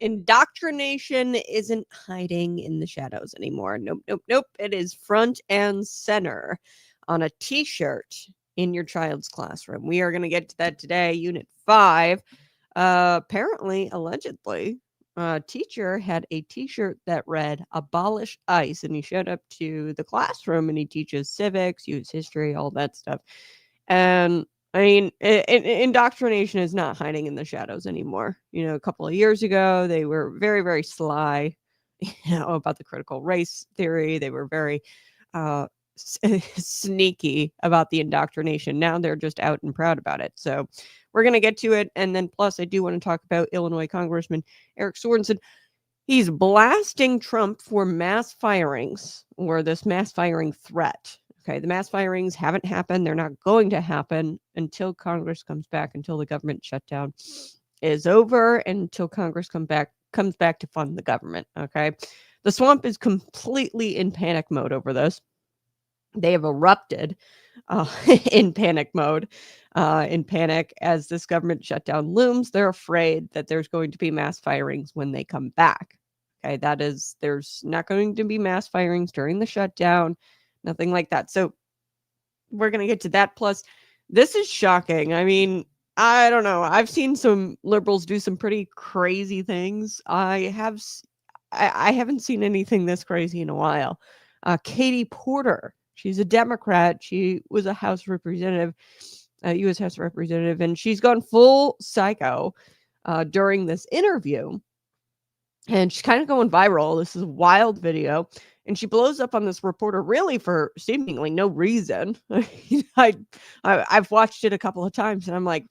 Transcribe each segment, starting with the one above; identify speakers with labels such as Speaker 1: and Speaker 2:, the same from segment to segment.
Speaker 1: Indoctrination isn't hiding in the shadows anymore. Nope, nope, nope. It is front and center on a t-shirt in your child's classroom. We are going to get to that today, Unit 5. Apparently, allegedly, a teacher had a t-shirt that read "Abolish ICE," and he showed up to the classroom and he teaches civics, US history, all that stuff. And I mean, indoctrination is not hiding in the shadows anymore. You know, a couple of years ago, they were very, very sly, about the critical race theory. They were very sneaky about the indoctrination. Now they're just out and proud about it. So we're going to get to it. And then plus, I do want to talk about Illinois Congressman Eric Sorensen. He's blasting Trump for mass firings, or this mass firing threat. Okay, the mass firings haven't happened. They're not going to happen until Congress comes back, until the government shutdown is over, until Congress comes back to fund the government. Okay, the swamp is completely in panic mode over this. They have erupted in panic mode, in panic as this government shutdown looms. They're afraid that there's going to be mass firings when they come back. Okay, there's not going to be mass firings during the shutdown. Nothing like that. So we're going to get to that. Plus, this is shocking. I mean, I don't know. I've seen some liberals do some pretty crazy things. I haven't seen anything this crazy in a while. Katie Porter, she's a Democrat. She was a House representative, U.S. House representative, and she's gone full psycho during this interview. And she's kind of going viral. This is a wild video. And she blows up on this reporter really for seemingly no reason. I've watched it a couple of times and I'm like,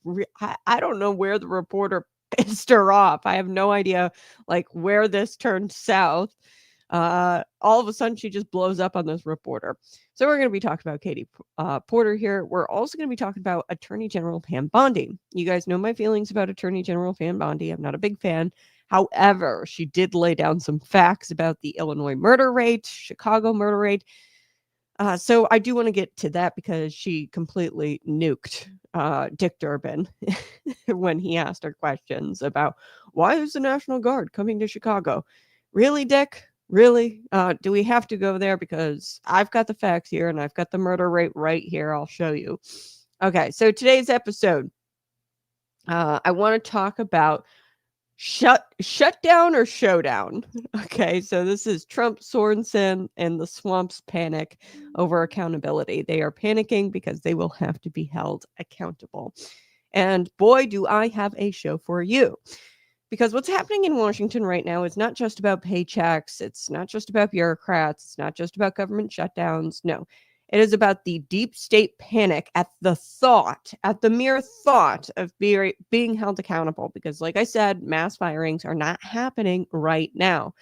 Speaker 1: I don't know where the reporter pissed her off. I have no idea like where this turned south. All of a sudden she just blows up on this reporter. So we're going to be talking about Katie Porter here. We're also going to be talking about Attorney General Pam Bondi. You guys know my feelings about Attorney General Pam Bondi. I'm not a big fan. However, she did lay down some facts about the Illinois murder rate, Chicago murder rate. So I do want to get to that because she completely nuked Dick Durbin when he asked her questions about why is the National Guard coming to Chicago? Really, Dick? Really? Do we have to go there? Because I've got the facts here and I've got the murder rate right here. I'll show you. Okay, so today's episode, I want to talk about shutdown or showdown. Okay, so this is Trump, Sorensen, and the swamp's panic over accountability. They are panicking because they will have to be held accountable. And boy, do I have a show for you. Because what's happening in Washington right now is not just about paychecks. It's not just about bureaucrats. It's not just about government shutdowns. No, it is about the deep state panic at the mere thought of being held accountable. Because like I said, mass firings are not happening right now.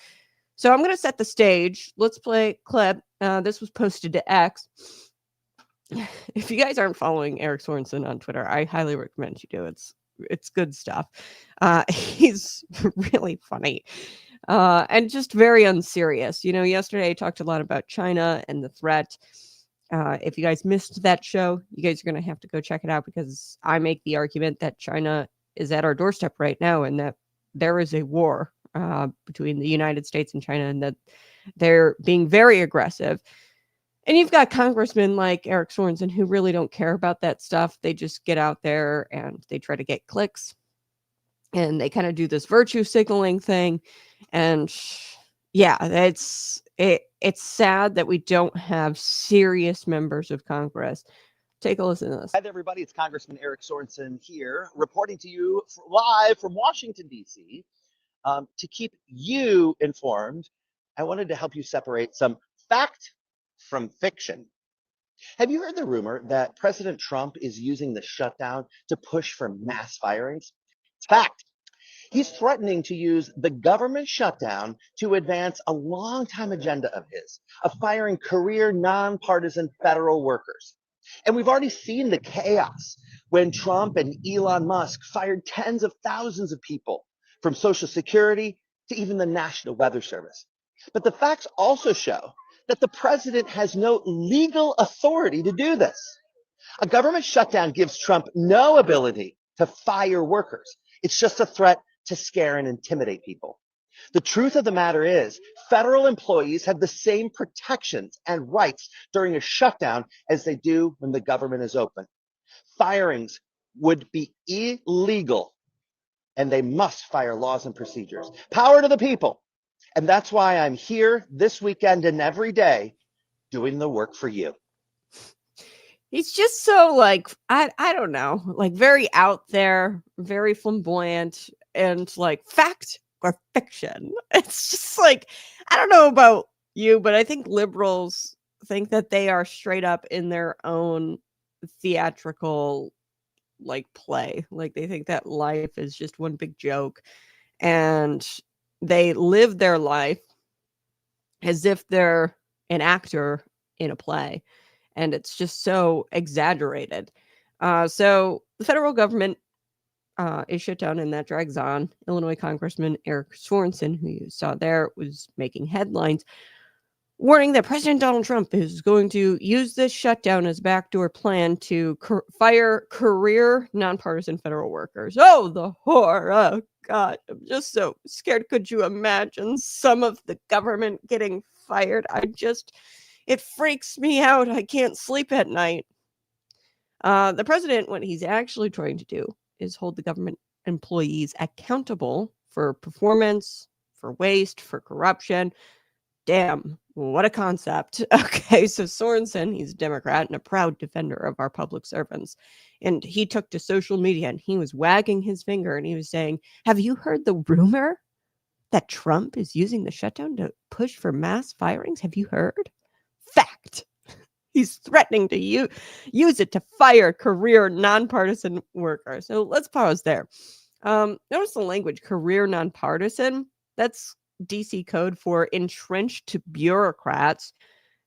Speaker 1: So I'm going to set the stage. Let's play a clip. This was posted to X. If you guys aren't following Eric Sorensen on Twitter, I highly recommend you do. It's good stuff. He's really funny and just very unserious. You know, yesterday I talked a lot about China and the threat. If you guys missed that show, you guys are going to have to go check it out because I make the argument that China is at our doorstep right now and that there is a war between the United States and China and that they're being very aggressive. And you've got congressmen like Eric Sorensen who really don't care about that stuff. They just get out there and they try to get clicks and they kind of do this virtue signaling thing. And yeah, it's sad that we don't have serious members of Congress. Take a listen to this.
Speaker 2: Hi, everybody. It's Congressman Eric Sorensen here, reporting to you live from Washington, D.C. To keep you informed, I wanted to help you separate some fact from fiction. Have you heard the rumor that President Trump is using the shutdown to push for mass firings? It's fact. He's threatening to use the government shutdown to advance a long-time agenda of his, of firing career, nonpartisan federal workers. And we've already seen the chaos when Trump and Elon Musk fired tens of thousands of people, from Social Security to even the National Weather Service. But the facts also show that the president has no legal authority to do this. A government shutdown gives Trump no ability to fire workers. It's just a threat to scare and intimidate people. The truth of the matter is, federal employees have the same protections and rights during a shutdown as they do when the government is open. Firings would be illegal, and they must fire laws and procedures. Power to the people. And that's why I'm here this weekend and every day doing the work for you.
Speaker 1: He's just so like, I don't know, like very out there, very flamboyant, and like fact or fiction. It's just like, I don't know about you, but I think liberals think that they are straight up in their own theatrical like play. Like they think that life is just one big joke, and they live their life as if they're an actor in a play, and it's just so exaggerated. So the federal government is shut down, and that drags on. Illinois Congressman Eric Sorensen, who you saw there, was making headlines, warning that President Donald Trump is going to use this shutdown as a backdoor plan to fire career nonpartisan federal workers. Oh, the horror. Oh, God. I'm just so scared. Could you imagine some of the government getting fired? It freaks me out. I can't sleep at night. The president, what he's actually trying to do is hold the government employees accountable for performance, for waste, for corruption. Damn, what a concept. Okay, so Sorensen, he's a Democrat and a proud defender of our public servants. And he took to social media and he was wagging his finger and he was saying, have you heard the rumor that Trump is using the shutdown to push for mass firings? Have you heard? Fact. He's threatening to use it to fire career nonpartisan workers. So let's pause there. Notice the language, career nonpartisan. That's DC code for entrenched bureaucrats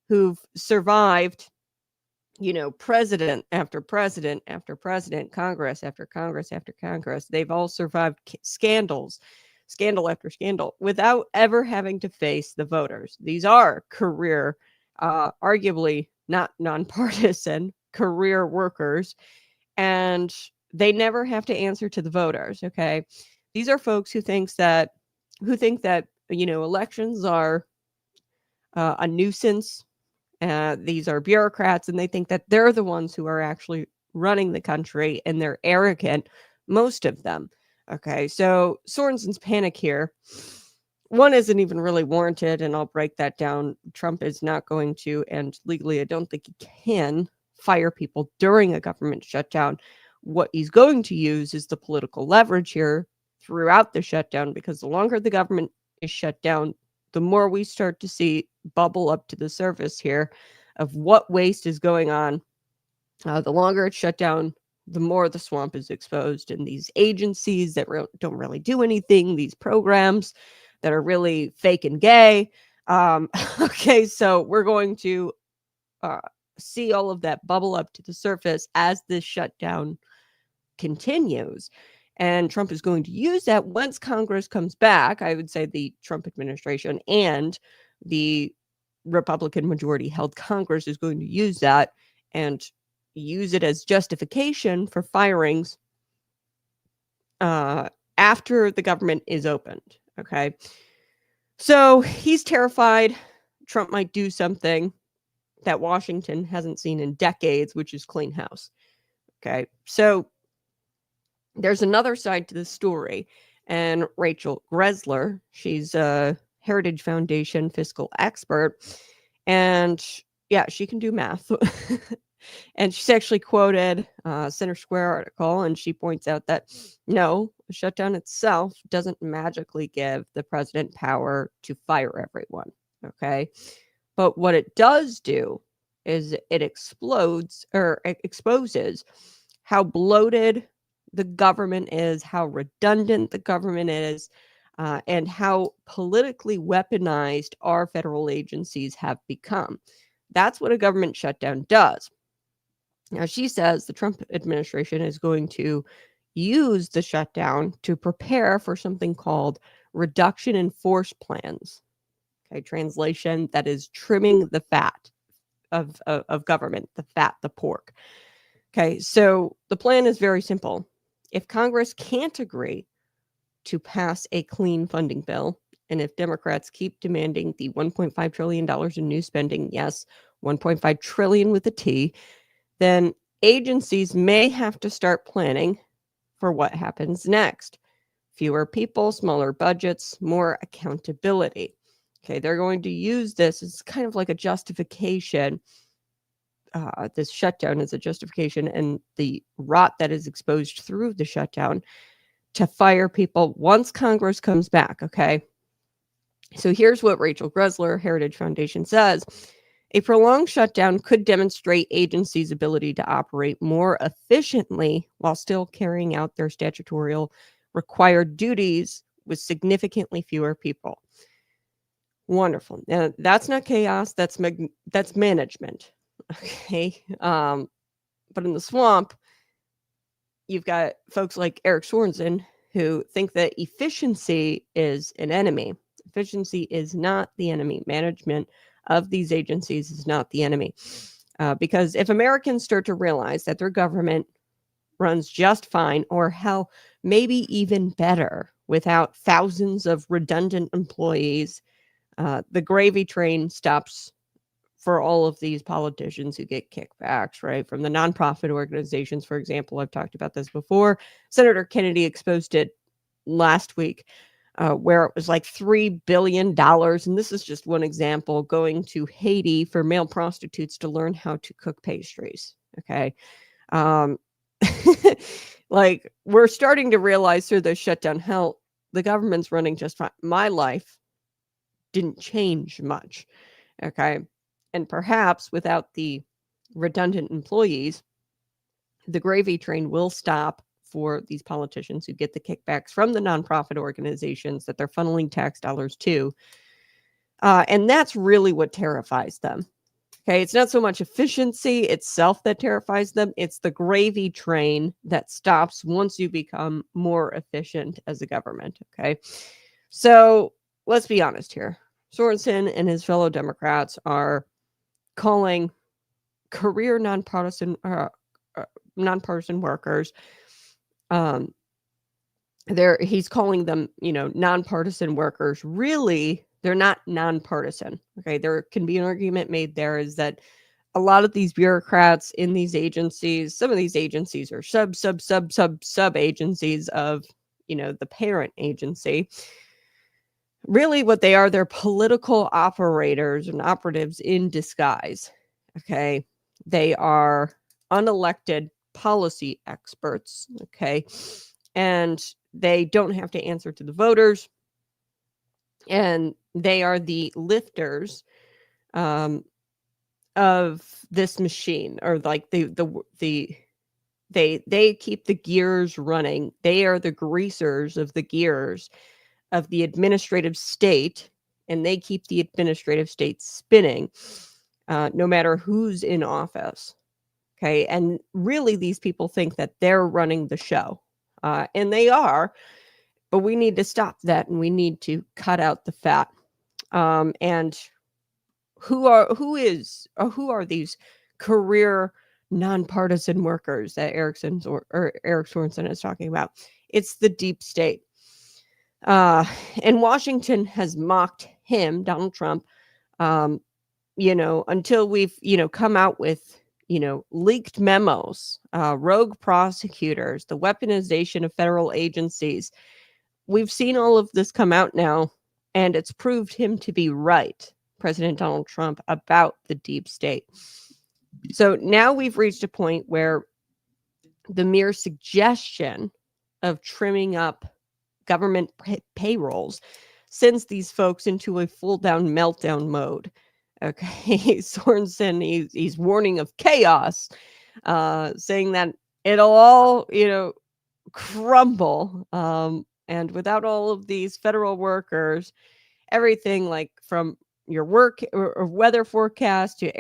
Speaker 1: who've survived, president after president after president, Congress after Congress after Congress. They've all survived scandal after scandal, without ever having to face the voters. These are career, arguably not nonpartisan, career workers, and they never have to answer to the voters. Okay, these are folks who think that elections are a nuisance. These are bureaucrats, and they think that they're the ones who are actually running the country, and they're arrogant, most of them. Okay, so Sorensen's panic here, one, isn't even really warranted, and I'll break that down. Trump is not going to, and legally I don't think he can, fire people during a government shutdown. What he's going to use is the political leverage here throughout the shutdown, because the longer the government is shut down, the more we start to see bubble up to the surface here of what waste is going on. The longer it's shut down, the more the swamp is exposed, and these agencies that don't really do anything, these programs that are really fake and gay. Okay, so we're going to see all of that bubble up to the surface as this shutdown continues. And Trump is going to use that once Congress comes back. I would say the Trump administration and the Republican majority held Congress is going to use that and use it as justification for firings after the government is opened. Okay. So he's terrified Trump might do something that Washington hasn't seen in decades, which is clean house. Okay. So there's another side to the story. And Rachel Gressler, she's a Heritage Foundation fiscal expert. And yeah, she can do math. And she's actually quoted a Center Square article, and she points out that no, the shutdown itself doesn't magically give the president power to fire everyone. Okay. But what it does do is it exposes how bloated the government is, how redundant the government is, and how politically weaponized our federal agencies have become. That's what a government shutdown does. Now, she says the Trump administration is going to use the shutdown to prepare for something called reduction in force plans. Okay, translation, that is trimming the fat of government, the fat, the pork. Okay, so the plan is very simple. If Congress can't agree to pass a clean funding bill. And if Democrats keep demanding the $1.5 trillion in new spending, yes, 1.5 trillion with a T, then agencies may have to start planning for what happens next. Fewer people, smaller budgets, more accountability. Okay, they're going to use this as kind of like a justification. This shutdown is a justification, and the rot that is exposed through the shutdown to fire people once Congress comes back. Okay. So here's what Rachel Gressler, Heritage Foundation, says. A prolonged shutdown could demonstrate agencies' ability to operate more efficiently while still carrying out their statutory required duties with significantly fewer people. Wonderful. Now, that's not chaos. That's management. Okay. But in the swamp, you've got folks like Eric Sorensen who think that efficiency is an enemy. Efficiency is not the enemy. Management of these agencies is not the enemy. Because if Americans start to realize that their government runs just fine, or hell, maybe even better, without thousands of redundant employees, the gravy train stops for all of these politicians who get kickbacks, right? From the nonprofit organizations, for example. I've talked about this before. Senator Kennedy exposed it last week, where it was like $3 billion. And this is just one example, going to Haiti for male prostitutes to learn how to cook pastries. Okay. Like, we're starting to realize through the shutdown, hell, the government's running just fine. My life didn't change much. Okay. And perhaps without the redundant employees, the gravy train will stop for these politicians who get the kickbacks from the nonprofit organizations that they're funneling tax dollars to. And that's really what terrifies them. Okay, it's not so much efficiency itself that terrifies them. It's the gravy train that stops once you become more efficient as a government. Okay, so let's be honest here. Sorensen and his fellow Democrats are calling career nonpartisan workers. He's calling them, nonpartisan workers. Really, they're not nonpartisan. Okay, there can be an argument made there is that a lot of these bureaucrats in these agencies, some of these agencies are sub agencies of, the parent agency. Really, what they are, they're political operators and operatives in disguise. Okay. They are unelected policy experts. Okay. And they don't have to answer to the voters. And they are the lifters of this machine, or like they keep the gears running. They are the greasers of the gears of the administrative state, and they keep the administrative state spinning, no matter who's in office. Okay. And really, these people think that they're running the show, and they are, but we need to stop that, and we need to cut out the fat. And who are these career nonpartisan workers that Eric Sorensen is talking about? It's the deep state. And Washington has mocked him, Donald Trump, until we've, come out with, leaked memos, rogue prosecutors, the weaponization of federal agencies. We've seen all of this come out now, and it's proved him to be right, President Donald Trump, about the deep state. So now we've reached a point where the mere suggestion of trimming up government payrolls sends these folks into a full-down meltdown mode. Okay, Sorensen, he's warning of chaos, saying that it'll all, crumble. And without all of these federal workers, everything like from your work or weather forecast to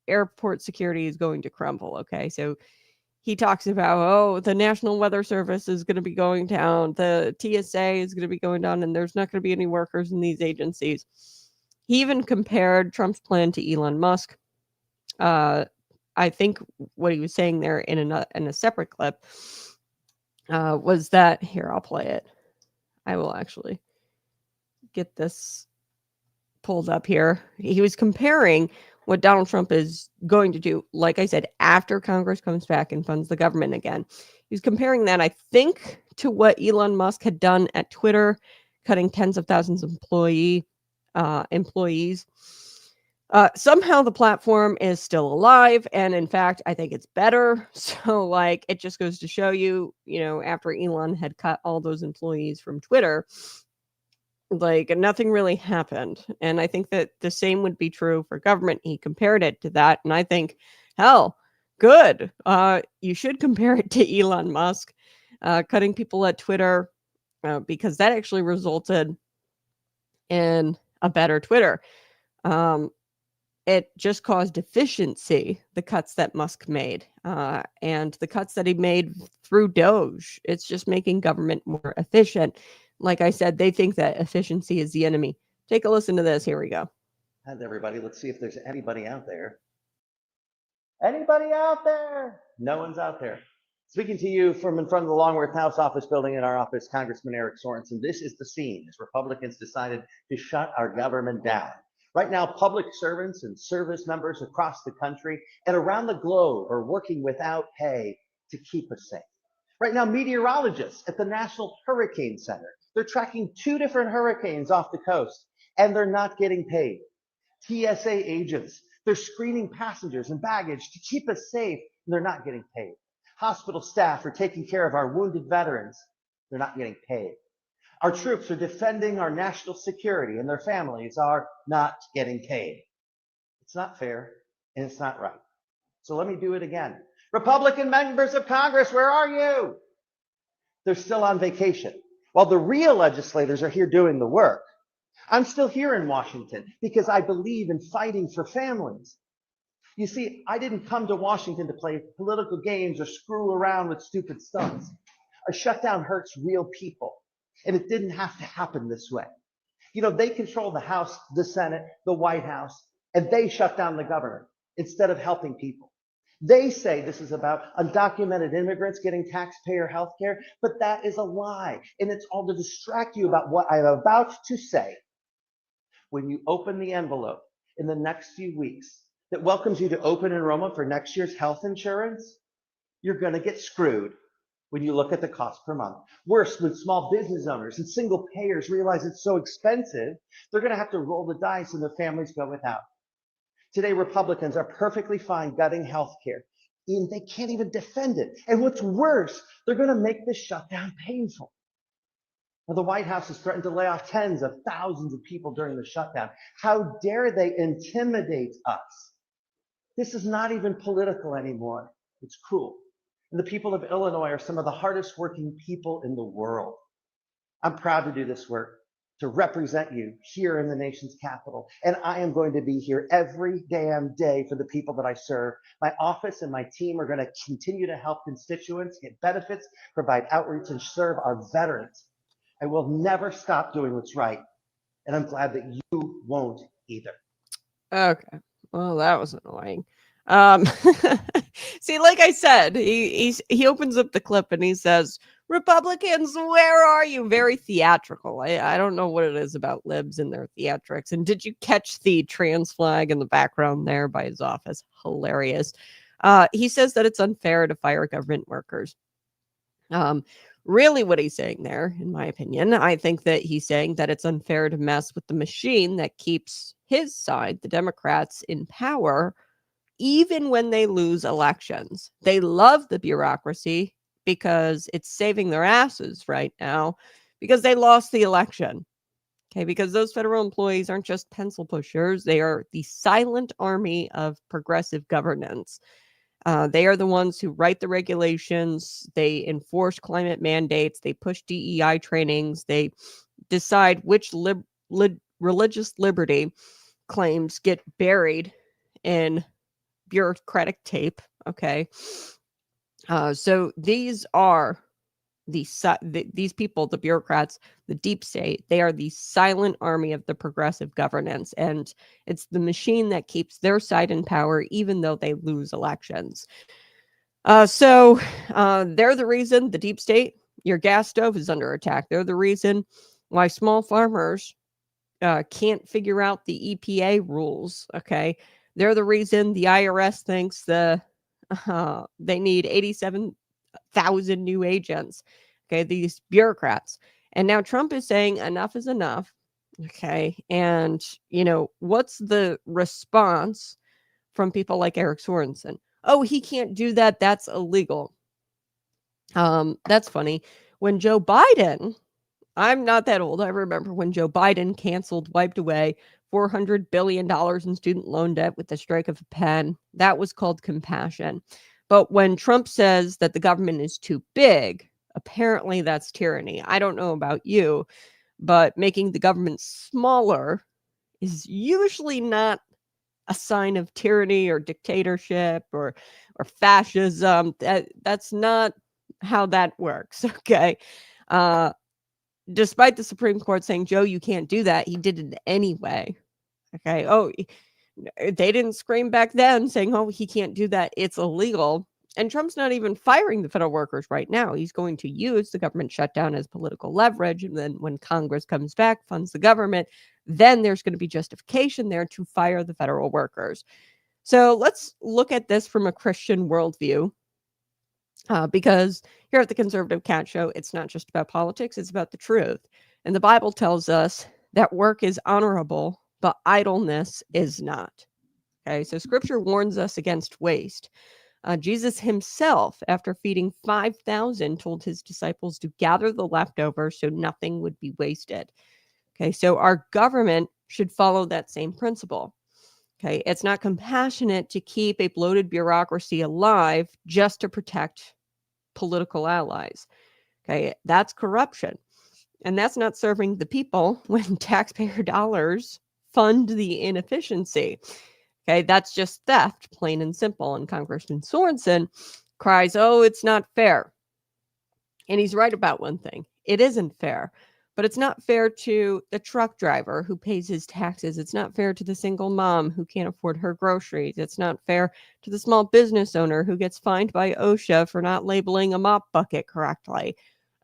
Speaker 1: airport security is going to crumble. Okay, so he talks about, the National Weather Service is going to be going down, the TSA is going to be going down, and there's not going to be any workers in these agencies. He even compared Trump's plan to Elon Musk. I think what he was saying there in a separate clip was that, here, I'll play it. I will actually get this pulled up here. He was comparing what Donald Trump is going to do, like I said, after Congress comes back and funds the government again. He's comparing that, I think, to what Elon Musk had done at Twitter, cutting tens of thousands of employees. Somehow the platform is still alive, and in fact, I think it's better. So, like, it just goes to show you, after Elon had cut all those employees from Twitter, like nothing really happened. And I think that the same would be true for government. He compared it to that, and I think, hell, good. You should compare it to Elon Musk cutting people at Twitter, because that actually resulted in a better Twitter. It just caused efficiency, the cuts that Musk made, and the cuts that he made through Doge. It's just making government more efficient. Like I said, they think that efficiency is the enemy. Take a listen to this. Here we go.
Speaker 2: Hi, everybody. Let's see if there's anybody out there. Anybody out there? No one's out there. Speaking to you from in front of the Longworth House office building in our office, Congressman Eric Sorensen. This is the scene as Republicans decided to shut our government down. Right now, public servants and service members across the country and around the globe are working without pay to keep us safe. Right now, meteorologists at the National Hurricane Center, they're tracking 2 different hurricanes off the coast, and they're not getting paid. TSA agents, they're screening passengers and baggage to keep us safe, and they're not getting paid. Hospital staff are taking care of our wounded veterans. They're not getting paid. Our troops are defending our national security, and their families are not getting paid. It's not fair, and it's not right. So let me do it again. Republican members of Congress, where are you? They're still on vacation, while the real legislators are here doing the work. I'm still here in Washington because I believe in fighting for families. You see, I didn't come to Washington to play political games or screw around with stupid stunts. A shutdown hurts real people, and it didn't have to happen this way. They control the House, the Senate, the White House, and they shut down the government instead of helping people. They say this is about undocumented immigrants getting taxpayer health care, but that is a lie, and it's all to distract you about what I'm about to say. When you open the envelope in the next few weeks that welcomes you to open enrollment for next year's health insurance, you're going to get screwed when you look at the cost per month. Worse, when small business owners and single payers realize it's so expensive, they're going to have to roll the dice and their families go without. Today, Republicans are perfectly fine gutting health care, and they can't even defend it. And what's worse, they're going to make this shutdown painful. Now, the White House has threatened to lay off tens of thousands of people during the shutdown. How dare they intimidate us? This is not even political anymore. It's cruel. And the people of Illinois are some of the hardest working people in the world. I'm proud to do this work, to represent you here in the nation's capital. And I am going to be here every damn day for the people that I serve. My office and my team are going to continue to help constituents get benefits, provide outreach, and serve our veterans. I will never stop doing what's right. And I'm glad that you won't either.
Speaker 1: Okay. Well, that was annoying. See, like I said, he opens up the clip and he says, "Republicans, where are you?" Very theatrical. I don't know what it is about libs and their theatrics. And did you catch the trans flag in the background there by his office? Hilarious. He says that it's unfair to fire government workers. Really what he's saying there, in my opinion, I think that he's saying that it's unfair to mess with the machine that keeps his side, the Democrats, in power, even when they lose elections. They love the bureaucracy because it's saving their asses right now because they lost the election. Okay, because those federal employees aren't just pencil pushers. They are the silent army of progressive governance. They are the ones who write the regulations. They enforce climate mandates. They push DEI trainings. They decide which religious liberty claims get buried in bureaucratic tape. Okay. So these are these people, the bureaucrats, the deep state. They are the silent army of the progressive governance, and it's the machine that keeps their side in power, even though they lose elections. So they're the reason, the deep state, Your gas stove is under attack. They're the reason why small farmers can't figure out the EPA rules. Okay. They're the reason the IRS thinks they need 87,000 new agents. Okay. These bureaucrats. And now Trump is saying enough is enough. Okay. And, what's the response from people like Eric Sorensen? Oh, he can't do that. That's illegal. That's funny. When Joe Biden, I'm not that old. I remember when Joe Biden wiped away $400 billion in student loan debt with the strike of a pen. That was called compassion. But when Trump says that the government is too big, apparently that's tyranny. I don't know about you, but making the government smaller is usually not a sign of tyranny or dictatorship or fascism. That's not how that works. Okay. Despite the Supreme Court saying, Joe, you can't do that, he did it anyway. Okay. Oh, they didn't scream back then saying, oh, he can't do that. It's illegal. And Trump's not even firing the federal workers right now. He's going to use the government shutdown as political leverage. And then when Congress comes back, funds the government, then there's going to be justification there to fire the federal workers. So let's look at this from a Christian worldview. Because here at the Conservative Cat Show, it's not just about politics, it's about the truth. And the Bible tells us that work is honorable, but idleness is not. Okay, so scripture warns us against waste. Jesus himself, after feeding 5,000, told his disciples to gather the leftovers so nothing would be wasted. Okay, so our government should follow that same principle. Okay, it's not compassionate to keep a bloated bureaucracy alive just to protect political allies. Okay, that's corruption. And that's not serving the people when taxpayer dollars fund the inefficiency. Okay, that's just theft, plain and simple. And Congressman Sorensen cries, oh, it's not fair. And he's right about one thing. It isn't fair. But it's not fair to the truck driver who pays his taxes. It's not fair to the single mom who can't afford her groceries. It's not fair to the small business owner who gets fined by OSHA for not labeling a mop bucket correctly.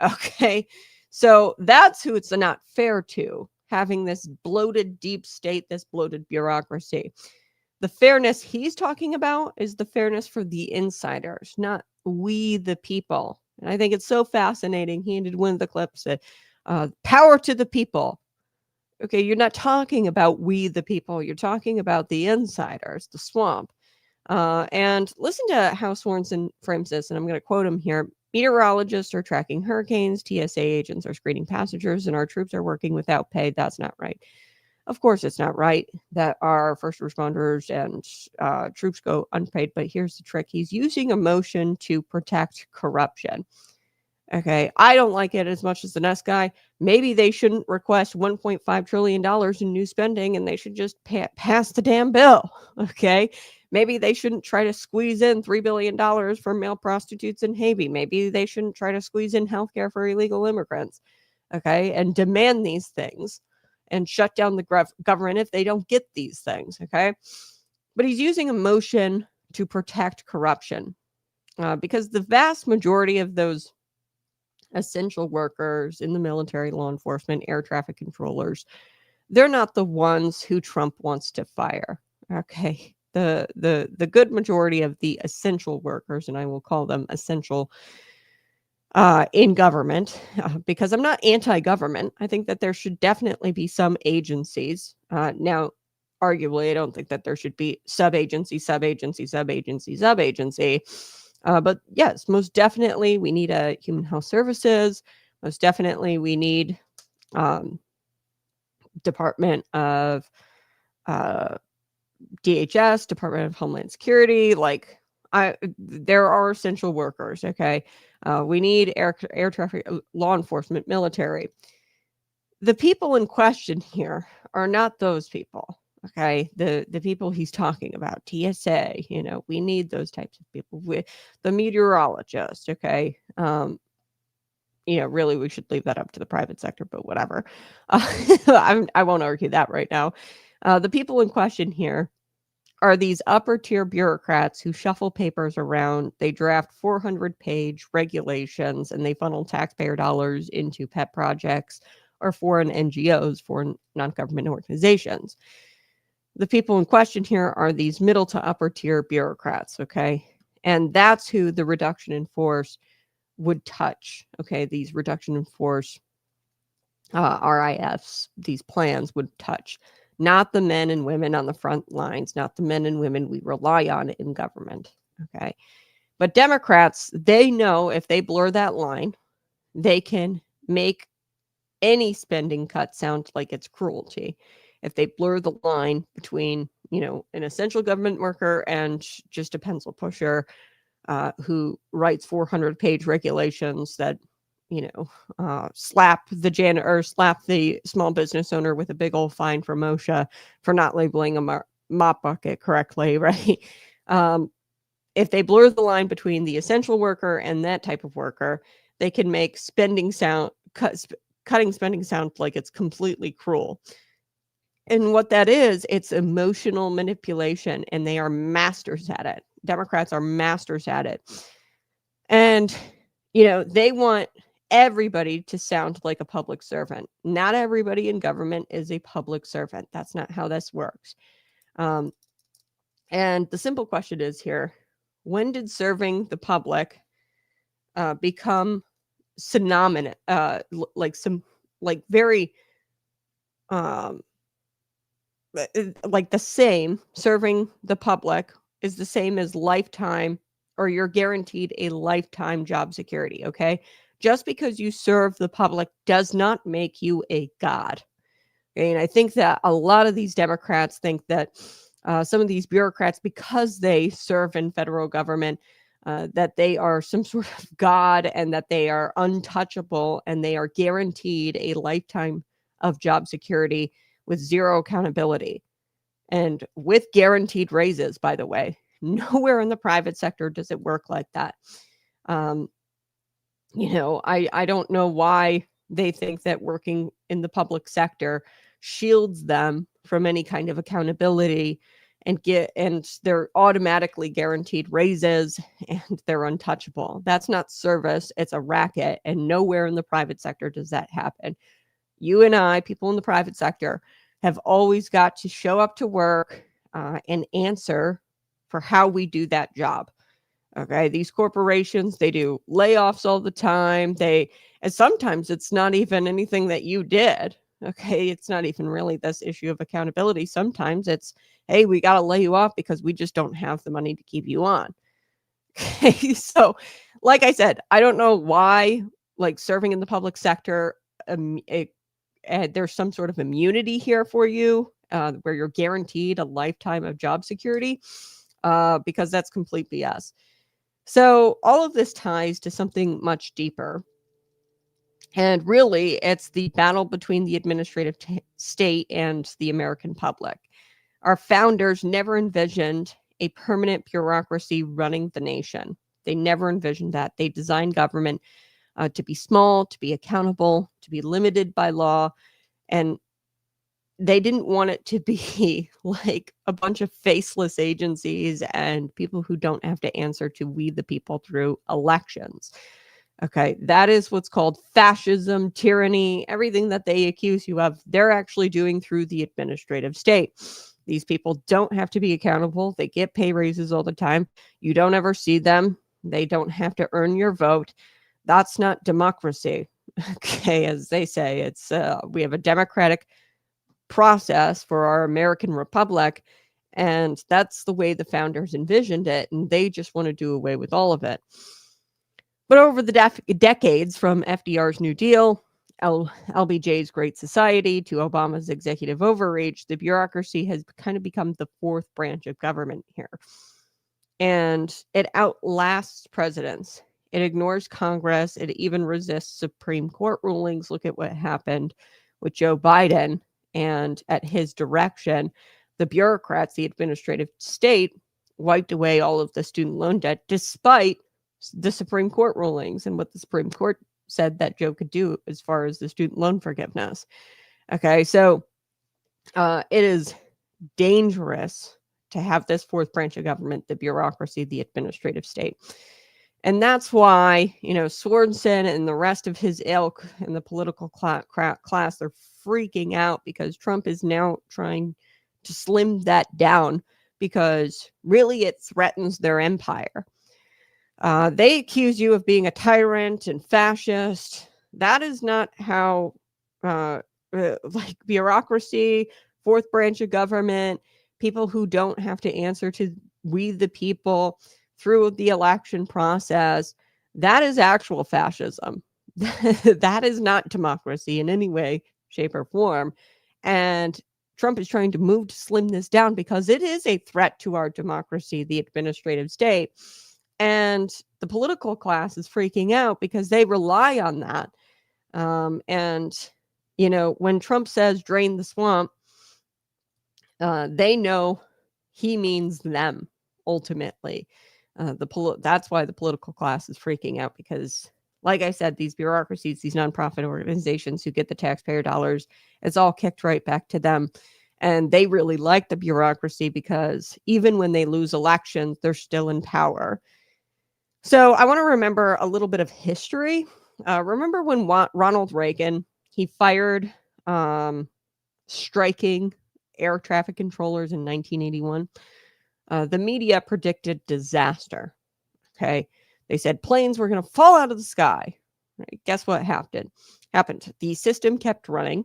Speaker 1: Okay, so that's who it's not fair to, having this bloated deep state, this bloated bureaucracy. The fairness he's talking about is the fairness for the insiders, not we the people. And I think it's so fascinating. He ended one of the clips that power to the people. Okay, you're not talking about we the people. You're talking about the insiders, the swamp. And listen to how Sorensen frames this, and I'm going to quote him here. Meteorologists are tracking hurricanes, TSA agents are screening passengers, and our troops are working without pay. That's not right. Of course, it's not right that our first responders and troops go unpaid, but here's the trick. He's using emotion to protect corruption. Okay, I don't like it as much as the next guy. Maybe they shouldn't request $1.5 trillion in new spending and they should just pass the damn bill. Okay, maybe they shouldn't try to squeeze in $3 billion for male prostitutes in Haiti. Maybe they shouldn't try to squeeze in healthcare for illegal immigrants. Okay, and demand these things and shut down the government if they don't get these things. Okay, but he's using emotion to protect corruption because the vast majority of those essential workers in the military, law enforcement, air traffic controllers, they're not the ones who Trump wants to fire. Okay. The good majority of the essential workers, and I will call them essential in government, because I'm not anti-government. I think that there should definitely be some agencies. Now, arguably, I don't think that there should be sub-agency. But yes, most definitely we need a human health services. Most definitely we need Department of DHS, Department of Homeland Security. There are essential workers. Okay, we need air traffic, law enforcement, military. The people in question here are not those people. Okay, the people he's talking about, TSA, we need those types of people. The meteorologist, okay, really we should leave that up to the private sector, but whatever. I won't argue that right now. The people in question here are these upper tier bureaucrats who shuffle papers around. They draft 400-page regulations and they funnel taxpayer dollars into pet projects or foreign NGOs, foreign non-government organizations. The people in question here are these middle to upper tier bureaucrats, okay? And that's who the reduction in force would touch, okay? These reduction in force RIFs, these plans would touch, not the men and women on the front lines, not the men and women we rely on in government, okay? But Democrats, they know if they blur that line, they can make any spending cut sound like it's cruelty. If they blur the line between, an essential government worker and just a pencil pusher who writes 400-page regulations that, slap the small business owner with a big old fine for MOSHA for not labeling a mop bucket correctly, right? If they blur the line between the essential worker and that type of worker, they can make cutting spending sound like it's completely cruel. And what that is, it's emotional manipulation, and they are masters at it. Democrats are masters at it. And, they want everybody to sound like a public servant. Not everybody in government is a public servant. That's not how this works. And the simple question is here, when did serving the public become synonymous, very like the same? Serving the public is the same as lifetime, or you're guaranteed a lifetime job security, okay? Just because you serve the public does not make you a god. And I think that a lot of these Democrats think that some of these bureaucrats, because they serve in federal government, that they are some sort of god and that they are untouchable and they are guaranteed a lifetime of job security with zero accountability and with guaranteed raises, by the way. Nowhere in the private sector does it work like that. I don't know why they think that working in the public sector shields them from any kind of accountability and they're automatically guaranteed raises and they're untouchable. That's not service, it's a racket, and nowhere in the private sector does that happen. You and I, people in the private sector, have always got to show up to work and answer for how we do that job. Okay, these corporations, they do layoffs all the time. And sometimes it's not even anything that you did. Okay, it's not even really this issue of accountability. Sometimes it's, hey, we got to lay you off because we just don't have the money to keep you on. Okay, so like I said, I don't know why, serving in the public sector, there's some sort of immunity here for you where you're guaranteed a lifetime of job security because that's complete BS. So all of this ties to something much deeper. And really, it's the battle between the administrative state and the American public. Our founders never envisioned a permanent bureaucracy running the nation. They never envisioned that. They designed government to be small, to be accountable, to be limited by law. And they didn't want it to be like a bunch of faceless agencies and people who don't have to answer to we the people through elections. Okay, that is what's called fascism, tyranny, everything that they accuse you of, they're actually doing through the administrative state. These people don't have to be accountable. They get pay raises all the time. You don't ever see them. They don't have to earn your vote. That's not democracy. Okay, as they say, it's we have a democratic process for our American republic, and that's the way the founders envisioned it, and they just want to do away with all of it. But over the decades, from FDR's New Deal, LBJ's Great Society, to Obama's executive overreach, the bureaucracy has kind of become the fourth branch of government here. And it outlasts presidents. It ignores Congress. It even resists Supreme Court rulings. Look at what happened with Joe Biden. And at his direction, the bureaucrats, the administrative state, wiped away all of the student loan debt despite the Supreme Court rulings and what the Supreme Court said that Joe could do as far as the student loan forgiveness. Okay, so it is dangerous to have this fourth branch of government, the bureaucracy, the administrative state. And that's why, Sorensen and the rest of his ilk and the political class, they're freaking out because Trump is now trying to slim that down because really it threatens their empire. They accuse you of being a tyrant and fascist. That is not how, like bureaucracy, fourth branch of government, people who don't have to answer to we the people through the election process, that is actual fascism. That is not democracy in any way, shape, or form. And Trump is trying to move to slim this down because it is a threat to our democracy, the administrative state. And the political class is freaking out because they rely on that. And, when Trump says drain the swamp, they know he means them ultimately. That's why the political class is freaking out because, like I said, these bureaucracies, these nonprofit organizations who get the taxpayer dollars, it's all kicked right back to them. And they really like the bureaucracy because even when they lose elections, they're still in power. So I want to remember a little bit of history. Remember when Ronald Reagan, he fired striking air traffic controllers in 1981? The media predicted disaster. Okay. They said planes were going to fall out of the sky. Right? Guess what happened? The system kept running,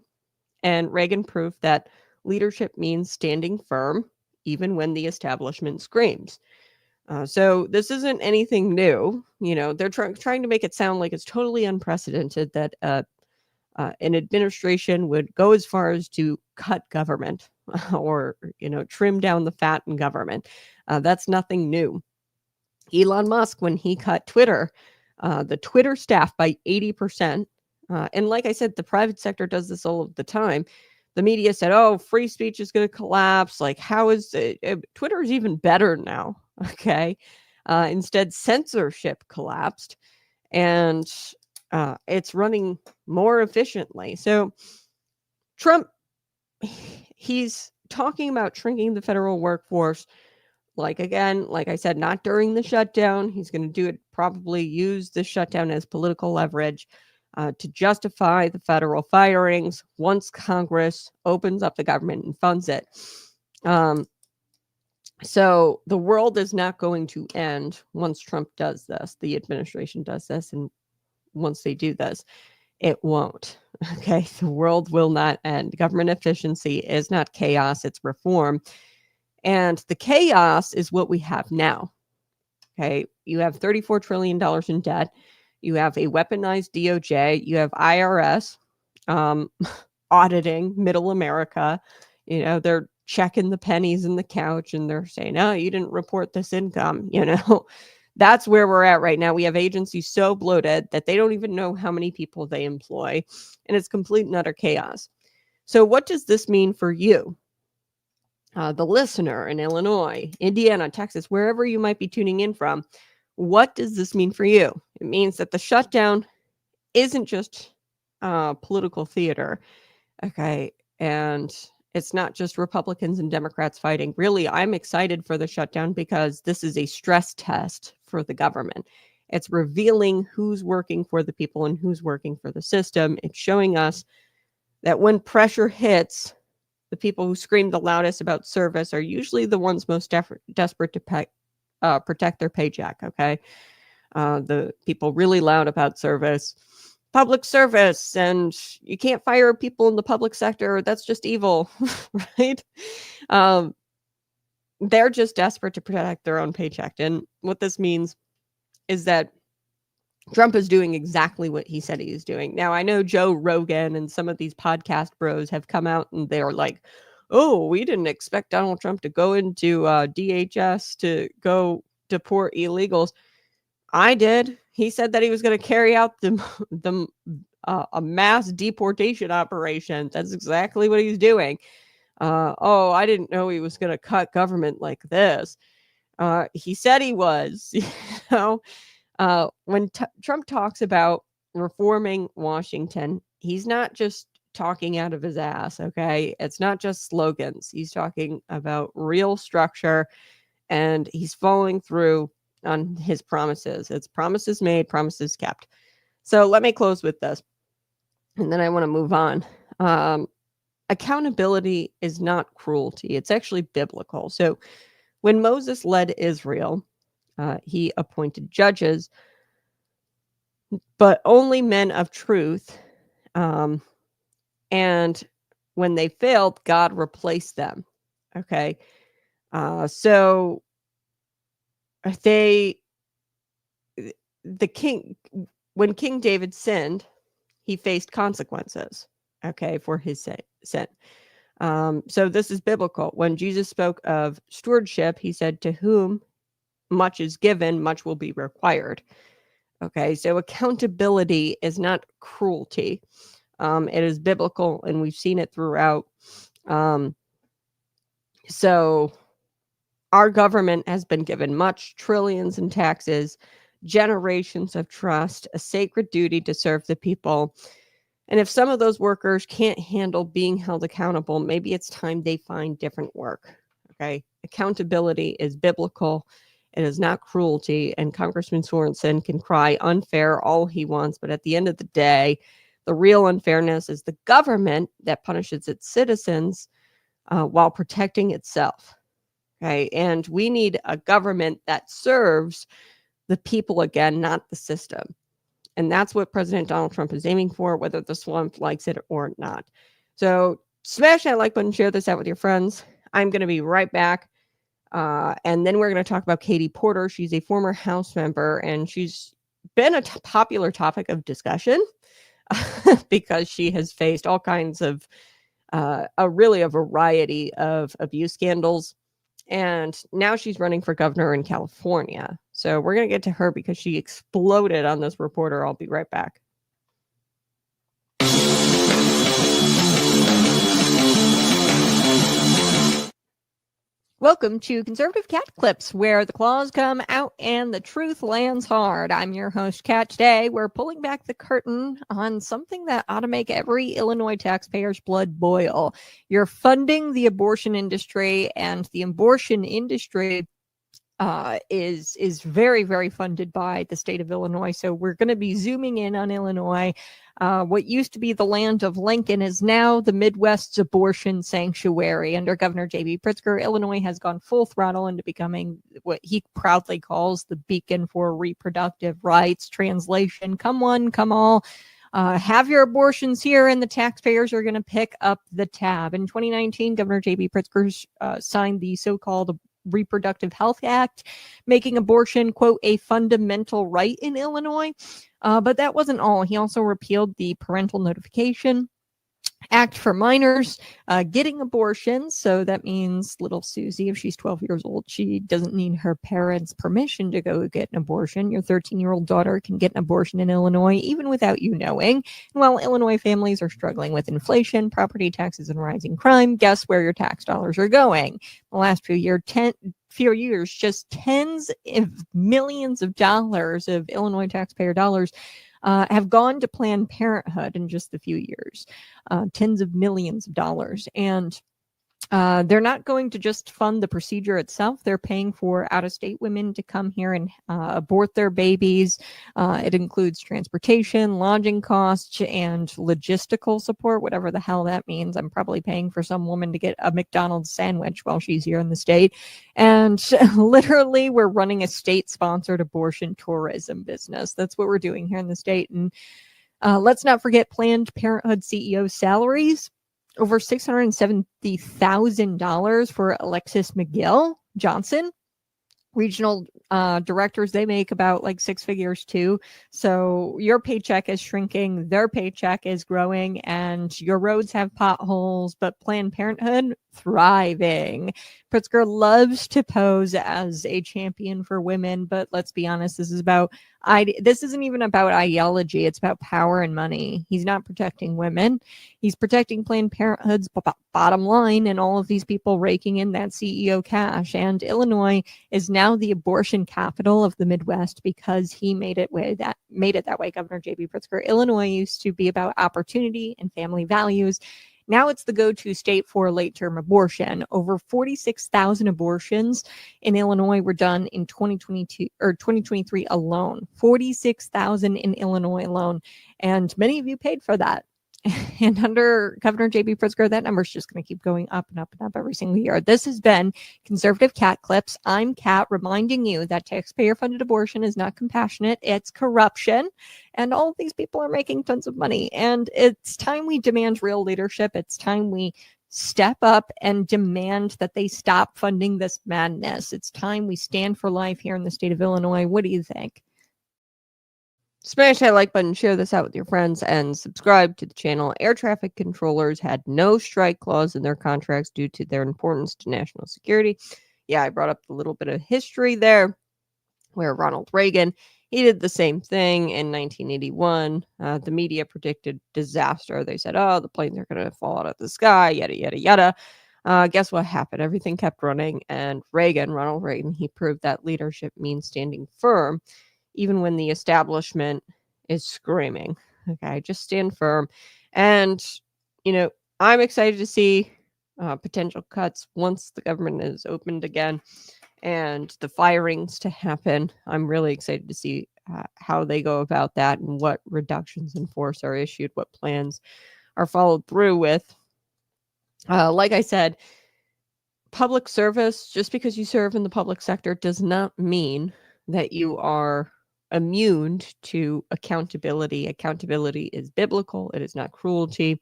Speaker 1: and Reagan proved that leadership means standing firm even when the establishment screams. So this isn't anything new. They're trying to make it sound like it's totally unprecedented that an administration would go as far as to cut government or, trim down the fat in government. That's nothing new. Elon Musk, when he cut Twitter, the Twitter staff by 80%. And like I said, the private sector does this all of the time. The media said, oh, free speech is going to collapse. Like, how is it? Twitter is even better now. Okay. Instead, censorship collapsed and it's running more efficiently. So Trump, he's talking about shrinking the federal workforce. Like I said, not during the shutdown. He's going to do it, probably use the shutdown as political leverage to justify the federal firings once Congress opens up the government and funds it. So the world is not going to end once Trump does this, the administration does this, and once they do this, it won't. Okay, the world will not end. Government efficiency is not chaos, it's reform. And the chaos is what we have now. Okay, you have $34 trillion in debt. You have a weaponized DOJ. You have IRS auditing middle America. They're checking the pennies in the couch and they're saying, oh, you didn't report this income. That's where we're at right now. We have agencies so bloated that they don't even know how many people they employ. And it's complete and utter chaos. So what does this mean for you? The listener in Illinois, Indiana, Texas, wherever you might be tuning in from, what does this mean for you? It means that the shutdown isn't just political theater, okay? And it's not just Republicans and Democrats fighting. Really, I'm excited for the shutdown because this is a stress test for the government. It's revealing who's working for the people and who's working for the system. It's showing us that when pressure hits, the people who scream the loudest about service are usually the ones most desperate to protect their paycheck, okay? The people really loud about service, public service, and you can't fire people in the public sector. That's just evil, right? They're just desperate to protect their own paycheck. And what this means is that Trump is doing exactly what he said he is doing. Now, I know Joe Rogan and some of these podcast bros have come out and they're like, oh, we didn't expect Donald Trump to go into DHS to go deport illegals. I did. He said that he was going to carry out a mass deportation operation. That's exactly what he's doing. Oh, I didn't know he was going to cut government like this. He said he was, when Trump talks about reforming Washington, he's not just talking out of his ass, okay? It's not just slogans. He's talking about real structure, and he's following through on his promises. It's promises made, promises kept. So let me close with this, and then I want to move on. Accountability is not cruelty. It's actually biblical. So when Moses led Israel, he appointed judges, but only men of truth. And when they failed, God replaced them. Okay. So the king, when King David sinned, he faced consequences, okay, for his sin. So this is biblical. When Jesus spoke of stewardship, he said, to whom much is given, much will be required. Okay, so accountability is not cruelty. It is biblical, and we've seen it throughout. So our government has been given much, trillions in taxes, generations of trust, a sacred duty to serve the people. And if some of those workers can't handle being held accountable, maybe it's time they find different work. Okay. Accountability is biblical. It is not cruelty. And Congressman Sorensen can cry unfair all he wants. But at the end of the day, the real unfairness is the government that punishes its citizens while protecting itself. Okay. And we need a government that serves the people again, not the system. And that's what President Donald Trump is aiming for, whether the swamp likes it or not. So smash that like button, share this out with your friends. I'm going to be right back. And then we're going to talk about Katie Porter. She's a former House member, and she's been a popular topic of discussion because she has faced all kinds of a variety of abuse scandals. And now she's running for governor in California. So we're going to get to her because she exploded on this reporter. I'll be right back. Welcome to Conservative Cat Clips, where the claws come out and the truth lands hard. I'm your host, Kat. Today, we're pulling back the curtain on something that ought to make every Illinois taxpayer's blood boil. You're funding the abortion industry, and the abortion industry is very, very funded by the state of Illinois. So we're going to be zooming in on Illinois. What used to be the land of Lincoln is now the Midwest's abortion sanctuary. Under Governor J.B. Pritzker, Illinois has gone full throttle into becoming what he proudly calls the beacon for reproductive rights. Translation, come one, come all. Have your abortions here, and the taxpayers are going to pick up the tab. In 2019, Governor J.B. Pritzker signed the so-called Reproductive Health Act, making abortion, quote, a fundamental right in Illinois. But that wasn't all. He also repealed the Parental Notification Act for minors getting abortions. So that means little Susie, if she's 12 years old, she doesn't need her parents' permission to go get an abortion. Your 13-year-old daughter can get an abortion in Illinois, even without you knowing. And while Illinois families are struggling with inflation, property taxes, and rising crime, guess where your tax dollars are going? The last few years, just tens of millions of dollars of Illinois taxpayer dollars have gone to Planned Parenthood in just a few years, tens of millions of dollars. And they're not going to just fund the procedure itself. They're paying for out-of-state women to come here and abort their babies. It includes transportation, lodging costs, and logistical support, whatever the hell that means. I'm probably paying for some woman to get a McDonald's sandwich while she's here in the state. And literally, we're running a state-sponsored abortion tourism business. That's what we're doing here in the state. And let's not forget Planned Parenthood CEO salaries. Over $670,000 for Alexis McGill Johnson. Regional directors, they make about like six figures too. So your paycheck is shrinking, their paycheck is growing, and your roads have potholes. But Planned Parenthood, thriving. Pritzker loves to pose as a champion for women, but let's be honest, this isn't even about ideology. It's about power and money. He's not protecting women. He's protecting Planned Parenthood's bottom line and all of these people raking in that CEO cash. And Illinois is now the abortion capital of the Midwest because he made it that way. Governor J.B. Pritzker. Illinois used to be about opportunity and family values. Now it's the go-to state for late-term abortion. Over 46,000 abortions in Illinois were done in 2022 or 2023 alone. 46,000 in Illinois alone, and many of you paid for that. And under Governor J.B. Pritzker, that number is just going to keep going up and up and up every single year. This has been Conservative Cat Clips. I'm Kat, reminding you that taxpayer-funded abortion is not compassionate. It's corruption. And all of these people are making tons of money. And it's time we demand real leadership. It's time we step up and demand that they stop funding this madness. It's time we stand for life here in the state of Illinois. What do you think? Smash that like button, share this out with your friends, and subscribe to the channel. Air traffic controllers had no strike clause in their contracts due to their importance to national security. Yeah, I brought up a little bit of history there, where Ronald Reagan, he did the same thing in 1981. The media predicted disaster. They said, oh, the planes are going to fall out of the sky, yada, yada, yada. Guess what happened? Everything kept running, and Ronald Reagan, he proved that leadership means standing firm even when the establishment is screaming. Okay, just stand firm. And, I'm excited to see potential cuts once the government is opened again and the firings to happen. I'm really excited to see how they go about that and what reductions in force are issued, what plans are followed through with. Like I said, public service, just because you serve in the public sector does not mean that you are immune to accountability. Accountability is biblical. It is not cruelty.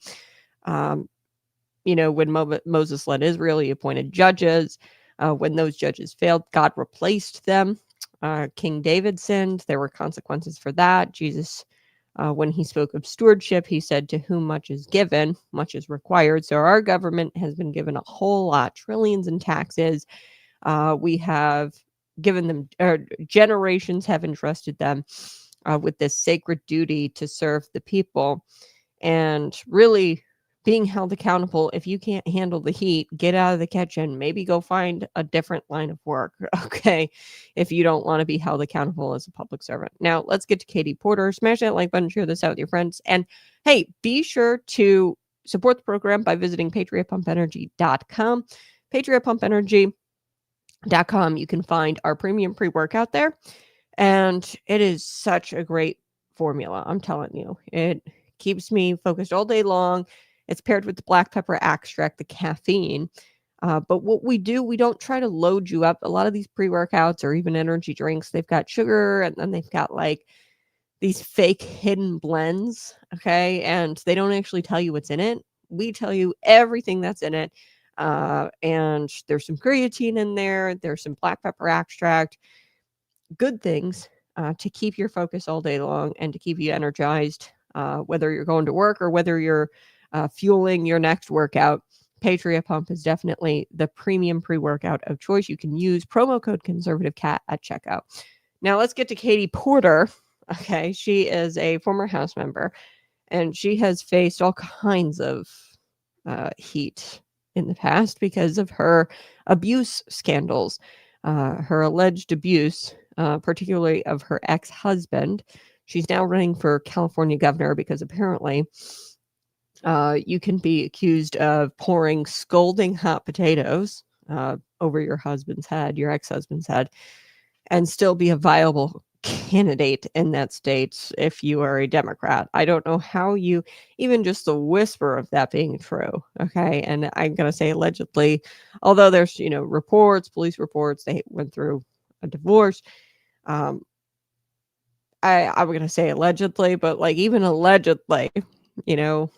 Speaker 1: When Moses led Israel, he appointed judges. When those judges failed, God replaced them. King David sinned. There were consequences for that. Jesus, when he spoke of stewardship, he said, to whom much is given, much is required. So our government has been given a whole lot, trillions in taxes. We have given them, generations have entrusted them with this sacred duty to serve the people, and really being held accountable. If you can't handle the heat, get out of the kitchen, maybe go find a different line of work. Okay. If you don't want to be held accountable as a public servant. Now let's get to Katie Porter. Smash that like button, share this out with your friends. And hey, be sure to support the program by visiting patriotpumpenergy.com. Patriotpumpenergy.com. You can find our premium pre-workout there, and it is such a great formula. I'm telling you, it keeps me focused all day long. It's paired with the black pepper extract, the caffeine. But what we do, we don't try to load you up. A lot of these pre-workouts or even energy drinks, they've got sugar, and then they've got like these fake hidden blends. Okay. And they don't actually tell you what's in it. We tell you everything that's in it. And there's some creatine in there. There's some black pepper extract, good things to keep your focus all day long and to keep you energized, whether you're going to work or whether you're fueling your next workout. Patriot Pump is definitely the premium pre-workout of choice. You can use promo code ConservativeCat at checkout. Now let's get to Katie Porter. Okay. She is a former House member, and she has faced all kinds of heat in the past because of her abuse scandals, her alleged abuse, particularly of her ex-husband. She's now running for California governor because apparently you can be accused of pouring scalding hot potatoes over your husband's head, your ex-husband's head, and still be a viable candidate in that state if you are a Democrat. I don't know how you, even just the whisper of that being true. Okay. And I'm going to say allegedly, although there's, reports, police reports, they went through a divorce. I'm going to say allegedly, but like even allegedly,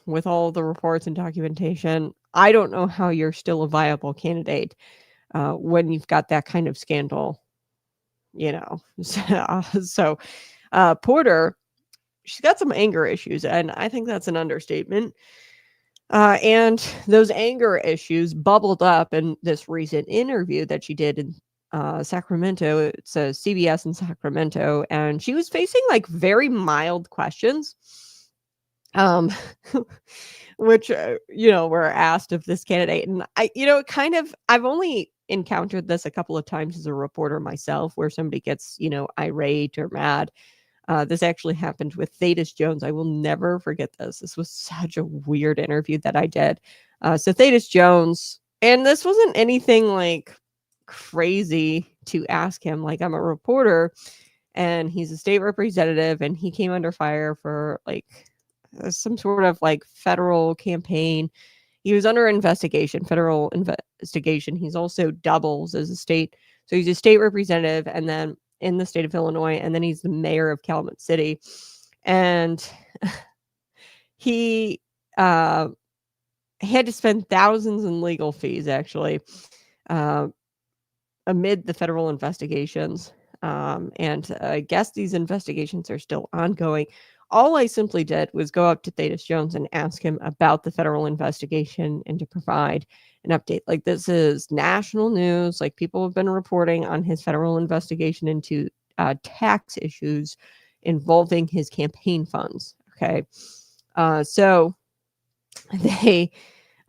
Speaker 1: with all the reports and documentation, I don't know how you're still a viable candidate when you've got that kind of scandal. So Porter, she's got some anger issues, and I think that's an understatement. And those anger issues bubbled up in this recent interview that she did in Sacramento. It's a CBS in Sacramento, and she was facing like very mild questions, um, which were asked of this candidate. And I've only encountered this a couple of times as a reporter myself, where somebody gets irate or mad. This actually happened with Thaddeus Jones. I will never forget this. This was such a weird interview that I did. So Thaddeus Jones, and this wasn't anything like crazy to ask him. Like, I'm a reporter and he's a state representative, and he came under fire for like some sort of like federal campaign. He was under federal investigation. He's also doubles as a state. So he's a state representative and then in the state of Illinois, and then he's the mayor of Calumet City. And he had to spend thousands in legal fees, actually, amid the federal investigations. And I guess these investigations are still ongoing. All I simply did was go up to Thaddeus Jones and ask him about the federal investigation and to provide an update. Like, this is national news. Like, people have been reporting on his federal investigation into tax issues involving his campaign funds. Okay. So they,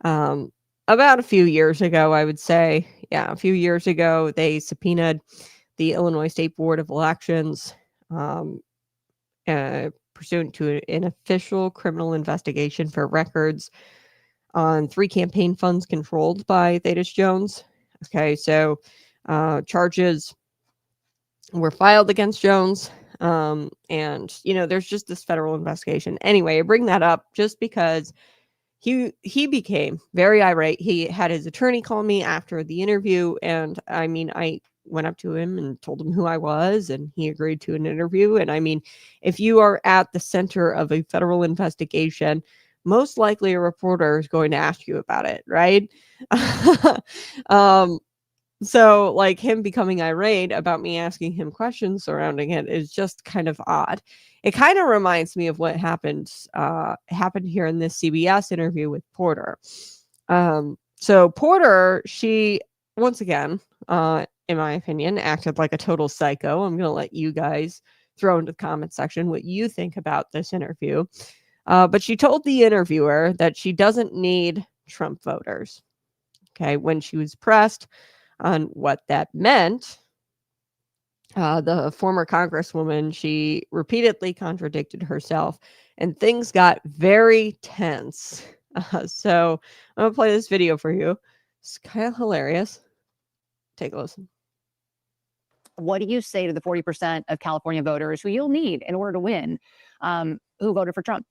Speaker 1: about a few years ago, I would say, a few years ago, they subpoenaed the Illinois State Board of Elections, pursuant to an official criminal investigation for records on 3 campaign funds controlled by Thaddeus Jones. Okay, so charges were filed against Jones, and there's just this federal investigation. Anyway, I bring that up just because he became very irate. He had his attorney call me after the interview, and I went up to him and told him who I was, and he agreed to an interview. And if you are at the center of a federal investigation, most likely a reporter is going to ask you about it, right? So like him becoming irate about me asking him questions surrounding it is just kind of odd. It kind of reminds me of what happened here in this CBS interview with Porter. So Porter, she once again, in my opinion, acted like a total psycho. I'm going to let you guys throw into the comment section what you think about this interview. But she told the interviewer that she doesn't need Trump voters. Okay, when she was pressed on what that meant, the former Congresswoman, she repeatedly contradicted herself, and things got very tense. So I'm gonna play this video for you. It's kind of hilarious. Take a listen.
Speaker 3: What do you say to the 40% of California voters who you'll need in order to win, who voted for Trump?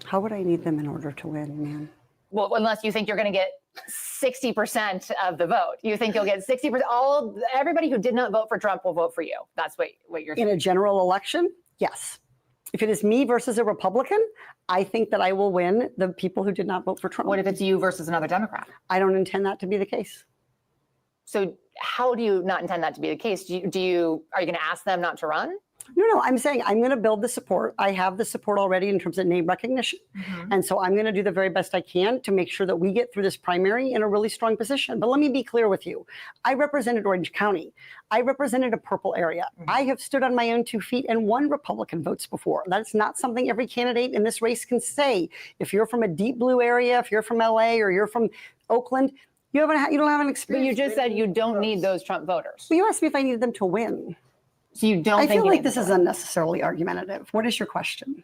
Speaker 4: How would I need them in order to win, man?
Speaker 3: Well, unless you think you're going to get 60% of the vote. You think you'll get 60%. Everybody who did not vote for Trump will vote for you. That's what you're saying.
Speaker 4: In a general election, yes. If it is me versus a Republican, I think that I will win the people who did not vote for Trump.
Speaker 3: What if it's you versus another Democrat?
Speaker 4: I don't intend that to be the case.
Speaker 3: So how do you not intend that to be the case? Are you going to ask them not to run?
Speaker 4: No, I'm saying I'm going to build the support. I have the support already in terms of name recognition. Mm-hmm. And so I'm going to do the very best I can to make sure that we get through this primary in a really strong position. But let me be clear with you. I represented Orange County. I represented a purple area. Mm-hmm. I have stood on my own 2 feet and won Republican votes before. That's not something every candidate in this race can say. If you're from a deep blue area, if you're from LA or you're from Oakland, you don't have an experience.
Speaker 3: But you just said you don't need those Trump voters.
Speaker 4: Well, you asked me if I needed them to win.
Speaker 3: So you don't.
Speaker 4: I feel like this is unnecessarily argumentative. What is your question?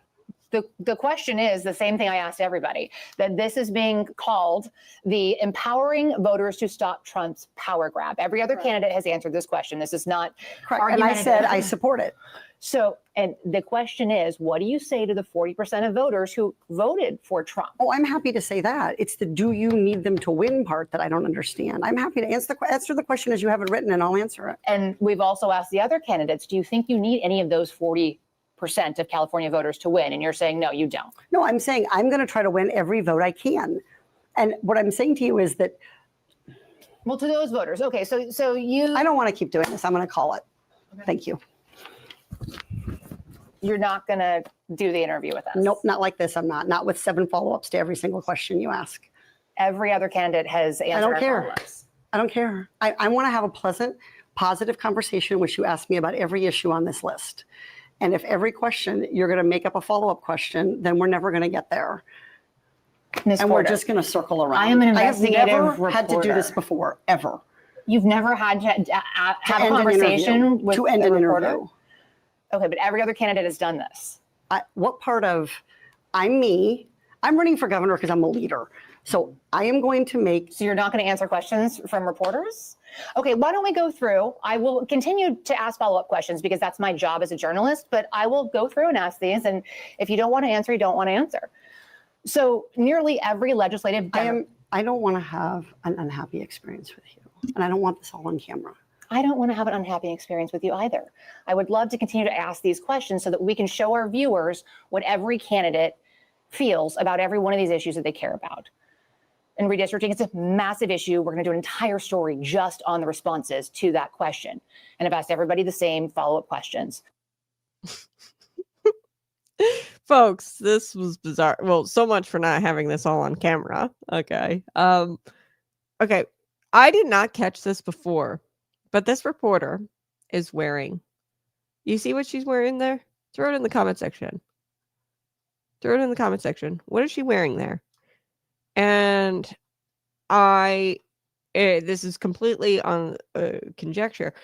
Speaker 3: The question is the same thing I asked everybody, that this is being called the empowering voters to stop Trump's power grab. Every other candidate has answered this question. This is not
Speaker 4: argumentative. And I said I support it.
Speaker 3: So, and the question is, what do you say to the 40% of voters who voted for Trump?
Speaker 4: Oh, I'm happy to say that. It's the do you need them to win part that I don't understand. I'm happy to answer the question as you have it written, and I'll answer it.
Speaker 3: And we've also asked the other candidates, do you think you need any of those 40% of California voters to win? And you're saying, no, you don't.
Speaker 4: No, I'm saying I'm going to try to win every vote I can. And what I'm saying to you is that.
Speaker 3: Well, to those voters. Okay, so you.
Speaker 4: I don't want to keep doing this. I'm going to call it. Okay. Thank you.
Speaker 3: You're not going to do the interview with us?
Speaker 4: Nope, not like this. I'm not. Not with 7 follow-ups to every single question you ask.
Speaker 3: Every other candidate has answered
Speaker 4: don't
Speaker 3: our
Speaker 4: care.
Speaker 3: follow-ups.
Speaker 4: I don't care. I want to have a pleasant, positive conversation in which you ask me about every issue on this list. And if every question you're going to make up a follow-up question, then we're never going to get there.
Speaker 3: Ms.
Speaker 4: And we're
Speaker 3: Porter,
Speaker 4: just going to circle around.
Speaker 3: I am an investigative
Speaker 4: I have never had to do this
Speaker 3: reporter.
Speaker 4: before, ever.
Speaker 3: You've never had to have a
Speaker 4: end an
Speaker 3: conversation
Speaker 4: interview.
Speaker 3: with
Speaker 4: To end
Speaker 3: a
Speaker 4: an
Speaker 3: reporter?
Speaker 4: interview.
Speaker 3: Okay, but every other candidate has done this.
Speaker 4: What part of I'm me? I'm running for governor because I'm a leader. So I am going to make.
Speaker 3: So you're not going to answer questions from reporters? Okay, why don't we go through? I will continue to ask follow-up questions because that's my job as a journalist, but I will go through and ask these. And if you don't want to answer, you don't want to answer. So nearly every legislative.
Speaker 4: I don't want to have an unhappy experience with you. And I don't want this all on camera.
Speaker 3: I don't want to have an unhappy experience with you either. I would love to continue to ask these questions so that we can show our viewers what every candidate feels about every one of these issues that they care about. And redistricting is a massive issue. We're going to do an entire story just on the responses to that question. And I've asked everybody the same follow-up questions.
Speaker 1: Folks, this was bizarre. Well, so much for not having this all on camera. Okay. Okay. I did not catch this before, but this reporter is wearing. You see what she's wearing there? Throw it in the comment section. Throw it in the comment section. What is she wearing there? And this is completely on conjecture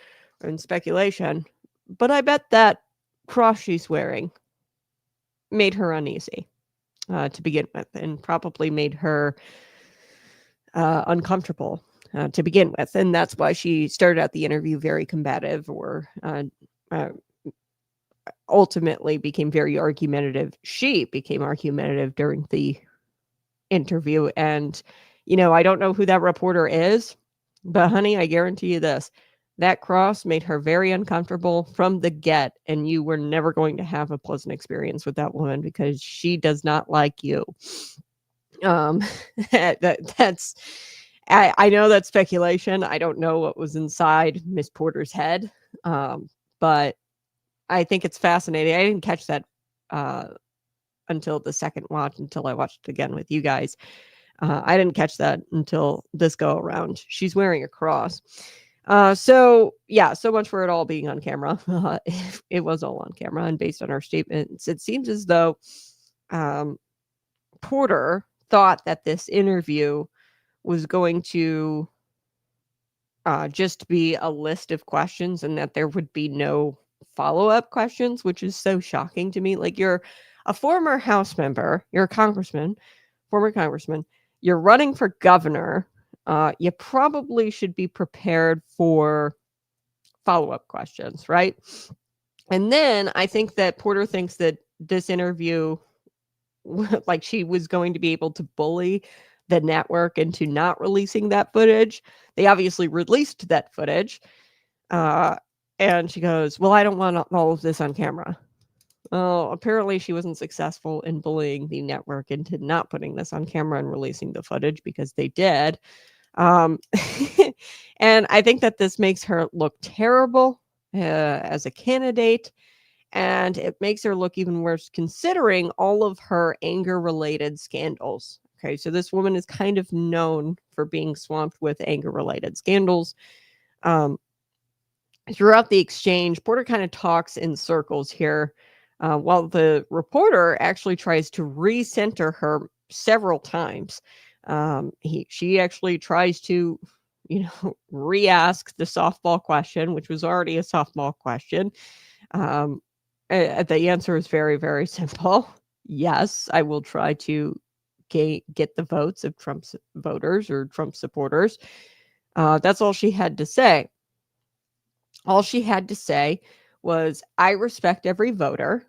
Speaker 1: and speculation, but I bet that cross she's wearing made her uneasy to begin with, and probably made her uncomfortable to begin with. And that's why she started out the interview very combative, or ultimately became very argumentative. She became argumentative during the interview. And, you know, I don't know who that reporter is, but honey, I guarantee you this. That cross made her very uncomfortable from the get, and you were never going to have a pleasant experience with that woman because she does not like you. That's I know that's speculation. I don't know what was inside Miss Porter's head, but I think it's fascinating. I didn't catch that until the second watch, until I watched it again with you guys. I didn't catch that until this go around. She's wearing a cross. So yeah, so much for it all being on camera. It was all on camera, and based on our statements, it seems as though Porter thought that this interview was going to just be a list of questions and that there would be no follow-up questions, which is so shocking to me. Like, you're a former House member, you're a congressman, former congressman, you're running for governor. You probably should be prepared for follow-up questions, right? And then I think that Porter thinks that this interview, like, she was going to be able to bully the network into not releasing that footage. They obviously released that footage. And she goes, well, I don't want all of this on camera. Oh, apparently she wasn't successful in bullying the network into not putting this on camera and releasing the footage, because they did. And I think that this makes her look terrible as a candidate, and it makes her look even worse considering all of her anger-related scandals. Okay, so this woman is kind of known for being swamped with anger-related scandals. Throughout the exchange, Porter kind of talks in circles here, while the reporter actually tries to recenter her several times. She actually tries to, re-ask the softball question, which was already a softball question. The answer is very, very simple. Yes, I will try to get the votes of Trump's voters or Trump supporters. That's all she had to say. All she had to say was, I respect every voter,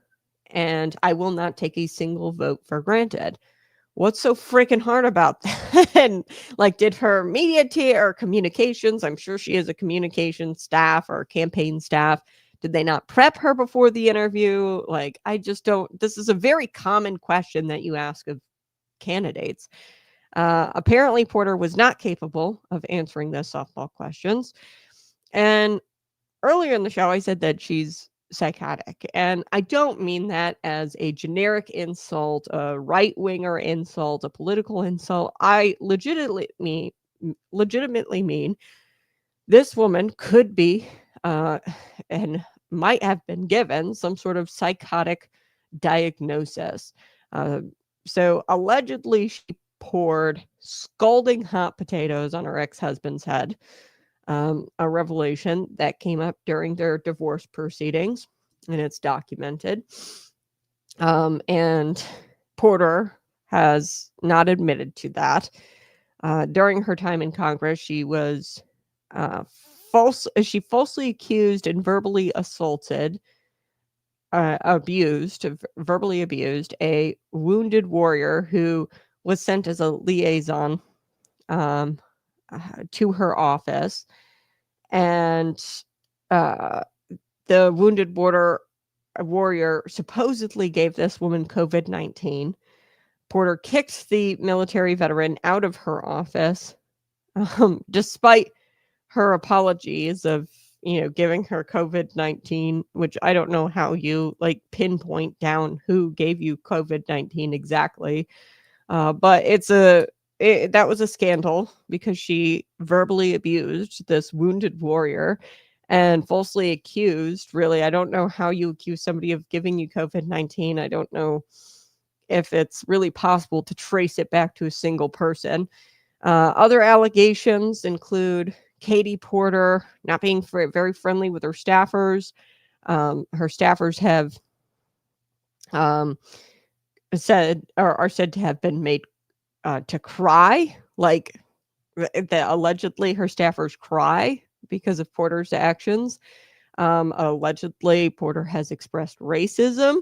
Speaker 1: and I will not take a single vote for granted. What's so freaking hard about that? And like, did her media team or communications, I'm sure she has a communication staff or campaign staff, did they not prep her before the interview? Like, I just don't, this is a very common question that you ask of candidates. Apparently Porter was not capable of answering those softball questions. And earlier in the show, I said that she's psychotic. And I don't mean that as a generic insult, a right-winger insult, a political insult. I legitimately mean this woman could be and might have been given some sort of psychotic diagnosis. So allegedly, she poured scalding hot potatoes on her ex-husband's head. A revelation that came up during their divorce proceedings, and it's documented. And Porter has not admitted to that. During her time in Congress, she was falsely accused and verbally verbally abused a wounded warrior who was sent as a liaison to her office. And the wounded warrior supposedly gave this woman COVID-19. Porter kicked the military veteran out of her office, despite her apologies of, giving her COVID-19, which I don't know how you pinpoint down who gave you COVID-19 exactly. But that was a scandal because she verbally abused this wounded warrior and falsely accused. Really, I don't know how you accuse somebody of giving you COVID-19. I don't know if it's really possible to trace it back to a single person. Other allegations include Katie Porter not being very friendly with her staffers. Her staffers have are said to have been made to cry, that allegedly her staffers cry because of Porter's actions. Allegedly, Porter has expressed racism,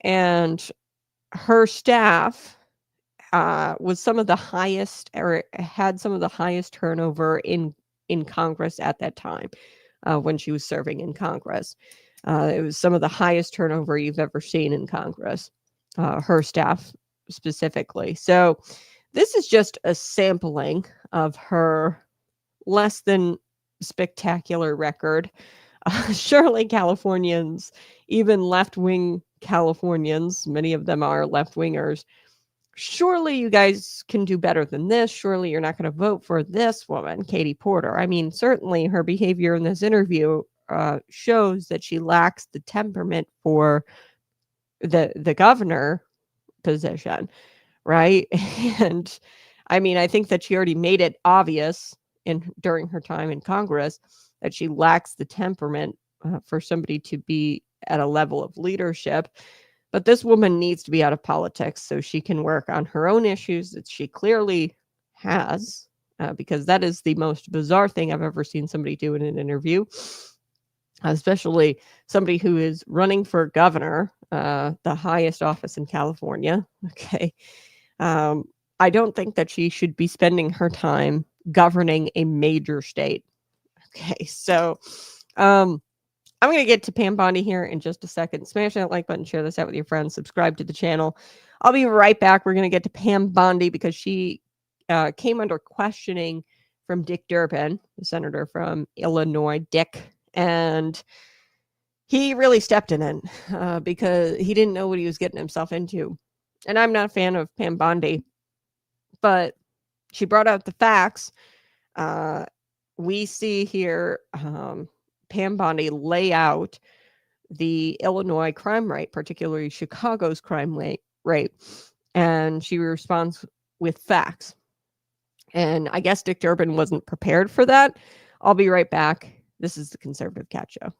Speaker 1: and her staff was some of the highest, or had some of the highest turnover in Congress at that time when she was serving in Congress. It was some of the highest turnover you've ever seen in Congress, her staff specifically. So this is just a sampling of her less than spectacular record. Surely Californians, even left-wing Californians, many of them are left-wingers, surely you guys can do better than this. Surely you're not going to vote for this woman, Katie Porter. I mean, certainly her behavior in this interview shows that she lacks the temperament for the governor position, right? And I mean, I think that she already made it obvious during her time in Congress that she lacks the temperament for somebody to be at a level of leadership. But this woman needs to be out of politics so she can work on her own issues that she clearly has, because that is the most bizarre thing I've ever seen somebody do in an interview, especially somebody who is running for governor, the highest office in California. Okay. I don't think that she should be spending her time governing a major state. Okay. So, I'm going to get to Pam Bondi here in just a second. Smash that like button, share this out with your friends, subscribe to the channel. I'll be right back. We're going to get to Pam Bondi because she came under questioning from Dick Durbin, the senator from Illinois, Dick, and he really stepped in it because he didn't know what he was getting himself into. And I'm not a fan of Pam Bondi, but she brought out the facts. We see here Pam Bondi lay out the Illinois crime rate, particularly Chicago's crime rate, and she responds with facts. And I guess Dick Durbin wasn't prepared for that. I'll be right back. This is the Conservative Cat Show.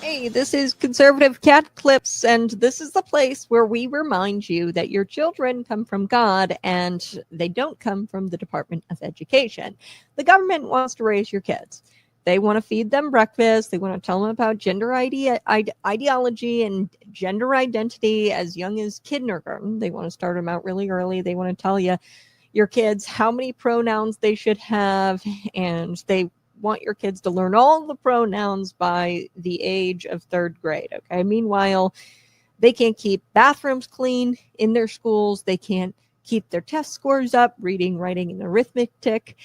Speaker 1: Hey, this is Conservative Cat Clips, and this is the place where we remind you that your children come from God and they don't come from the Department of Education. The government wants to raise your kids. They want to feed them breakfast. They want to tell them about gender ideology and gender identity as young as kindergarten. They want to start them out really early. They want to tell your kids how many pronouns they should have, and they want your kids to learn all the pronouns by the age of 3rd grade. Okay. Meanwhile, they can't keep bathrooms clean in their schools. They can't keep their test scores up, reading, writing, and arithmetic.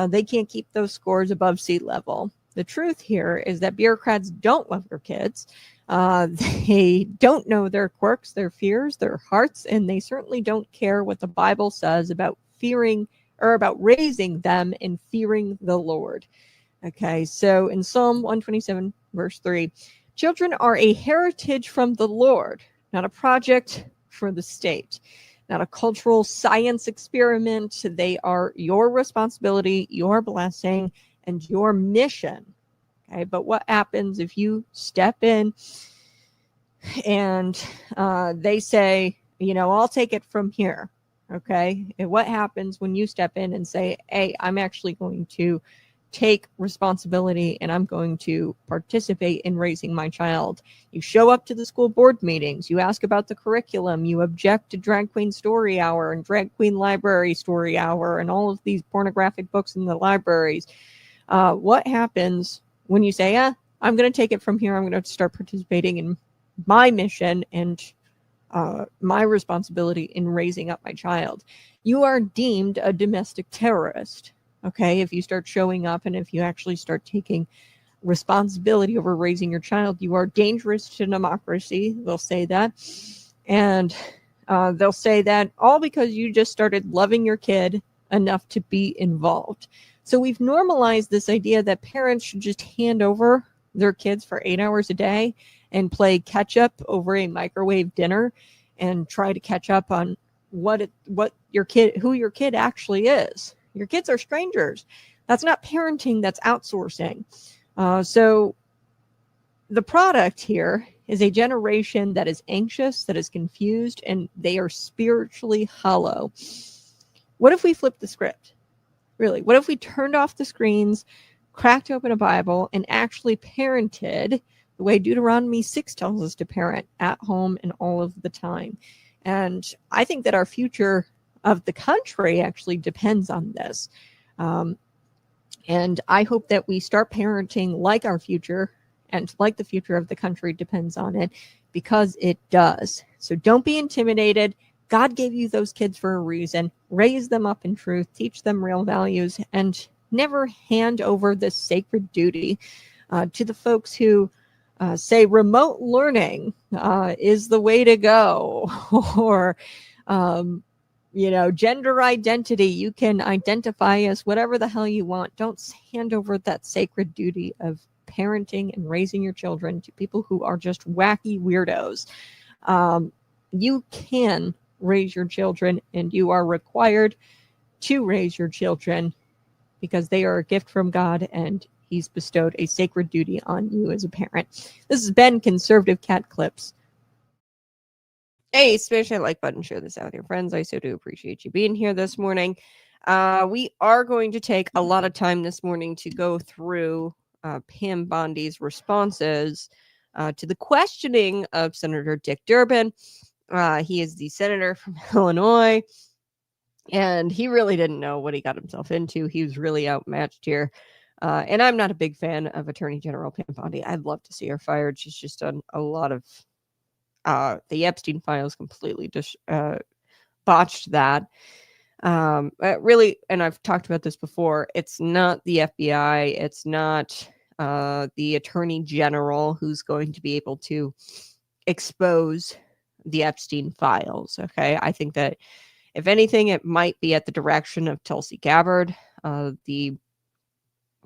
Speaker 1: They can't keep those scores above sea level. The truth here is that bureaucrats don't love their kids. They don't know their quirks, their fears, their hearts, and they certainly don't care what the Bible says about fearing or about raising them in fearing the Lord. Okay, so in Psalm 127, verse 3, children are a heritage from the Lord, not a project for the state, not a cultural science experiment. They are your responsibility, your blessing, and your mission. Okay, but what happens if you step in and they say, I'll take it from here? Okay, and what happens when you step in and say, hey, I'm actually going to take responsibility and I'm going to participate in raising my child? You show up to the school board meetings, you ask about the curriculum, you object to Drag Queen Story Hour and Drag Queen Library Story Hour and all of these pornographic books in the libraries. What happens when you say, I'm going to take it from here, I'm going to start participating in my mission and my responsibility in raising up my child? You are deemed a domestic terrorist. Okay, if you start showing up and if you actually start taking responsibility over raising your child, you are dangerous to democracy. They'll say that. And they'll say that all because you just started loving your kid enough to be involved. So we've normalized this idea that parents should just hand over their kids for 8 hours a day and play catch up over a microwave dinner and try to catch up on who your kid actually is. Your kids are strangers. That's not parenting, that's outsourcing. So the product here is a generation that is anxious, that is confused, and they are spiritually hollow. What if we flipped the script? Really, what if we turned off the screens, cracked open a Bible, and actually parented the way Deuteronomy 6 tells us to parent, at home and all of the time? And I think that our future of the country actually depends on this. And I hope that we start parenting like our future and like the future of the country depends on it, because it does. So don't be intimidated. God gave you those kids for a reason. Raise them up in truth, teach them real values, and never hand over this sacred duty to the folks who say remote learning is the way to go, or gender identity, you can identify as whatever the hell you want. Don't hand over that sacred duty of parenting and raising your children to people who are just wacky weirdos. You can raise your children, and you are required to raise your children because they are a gift from God, and He's bestowed a sacred duty on you as a parent. This has been Conservative Cat Clips. Hey, smash that like button, share this out with your friends. I so do appreciate you being here this morning. We are going to take a lot of time this morning to go through Pam Bondi's responses to the questioning of Senator Dick Durbin. He is the senator from Illinois, and he really didn't know what he got himself into. He was really outmatched here. And I'm not a big fan of Attorney General Pam Bondi. I'd love to see her fired. She's just done a lot of the Epstein files, completely botched that. Really, and I've talked about this before, it's not the FBI, it's not the Attorney General who's going to be able to expose the Epstein files. Okay, I think that if anything, it might be at the direction of Tulsi Gabbard, the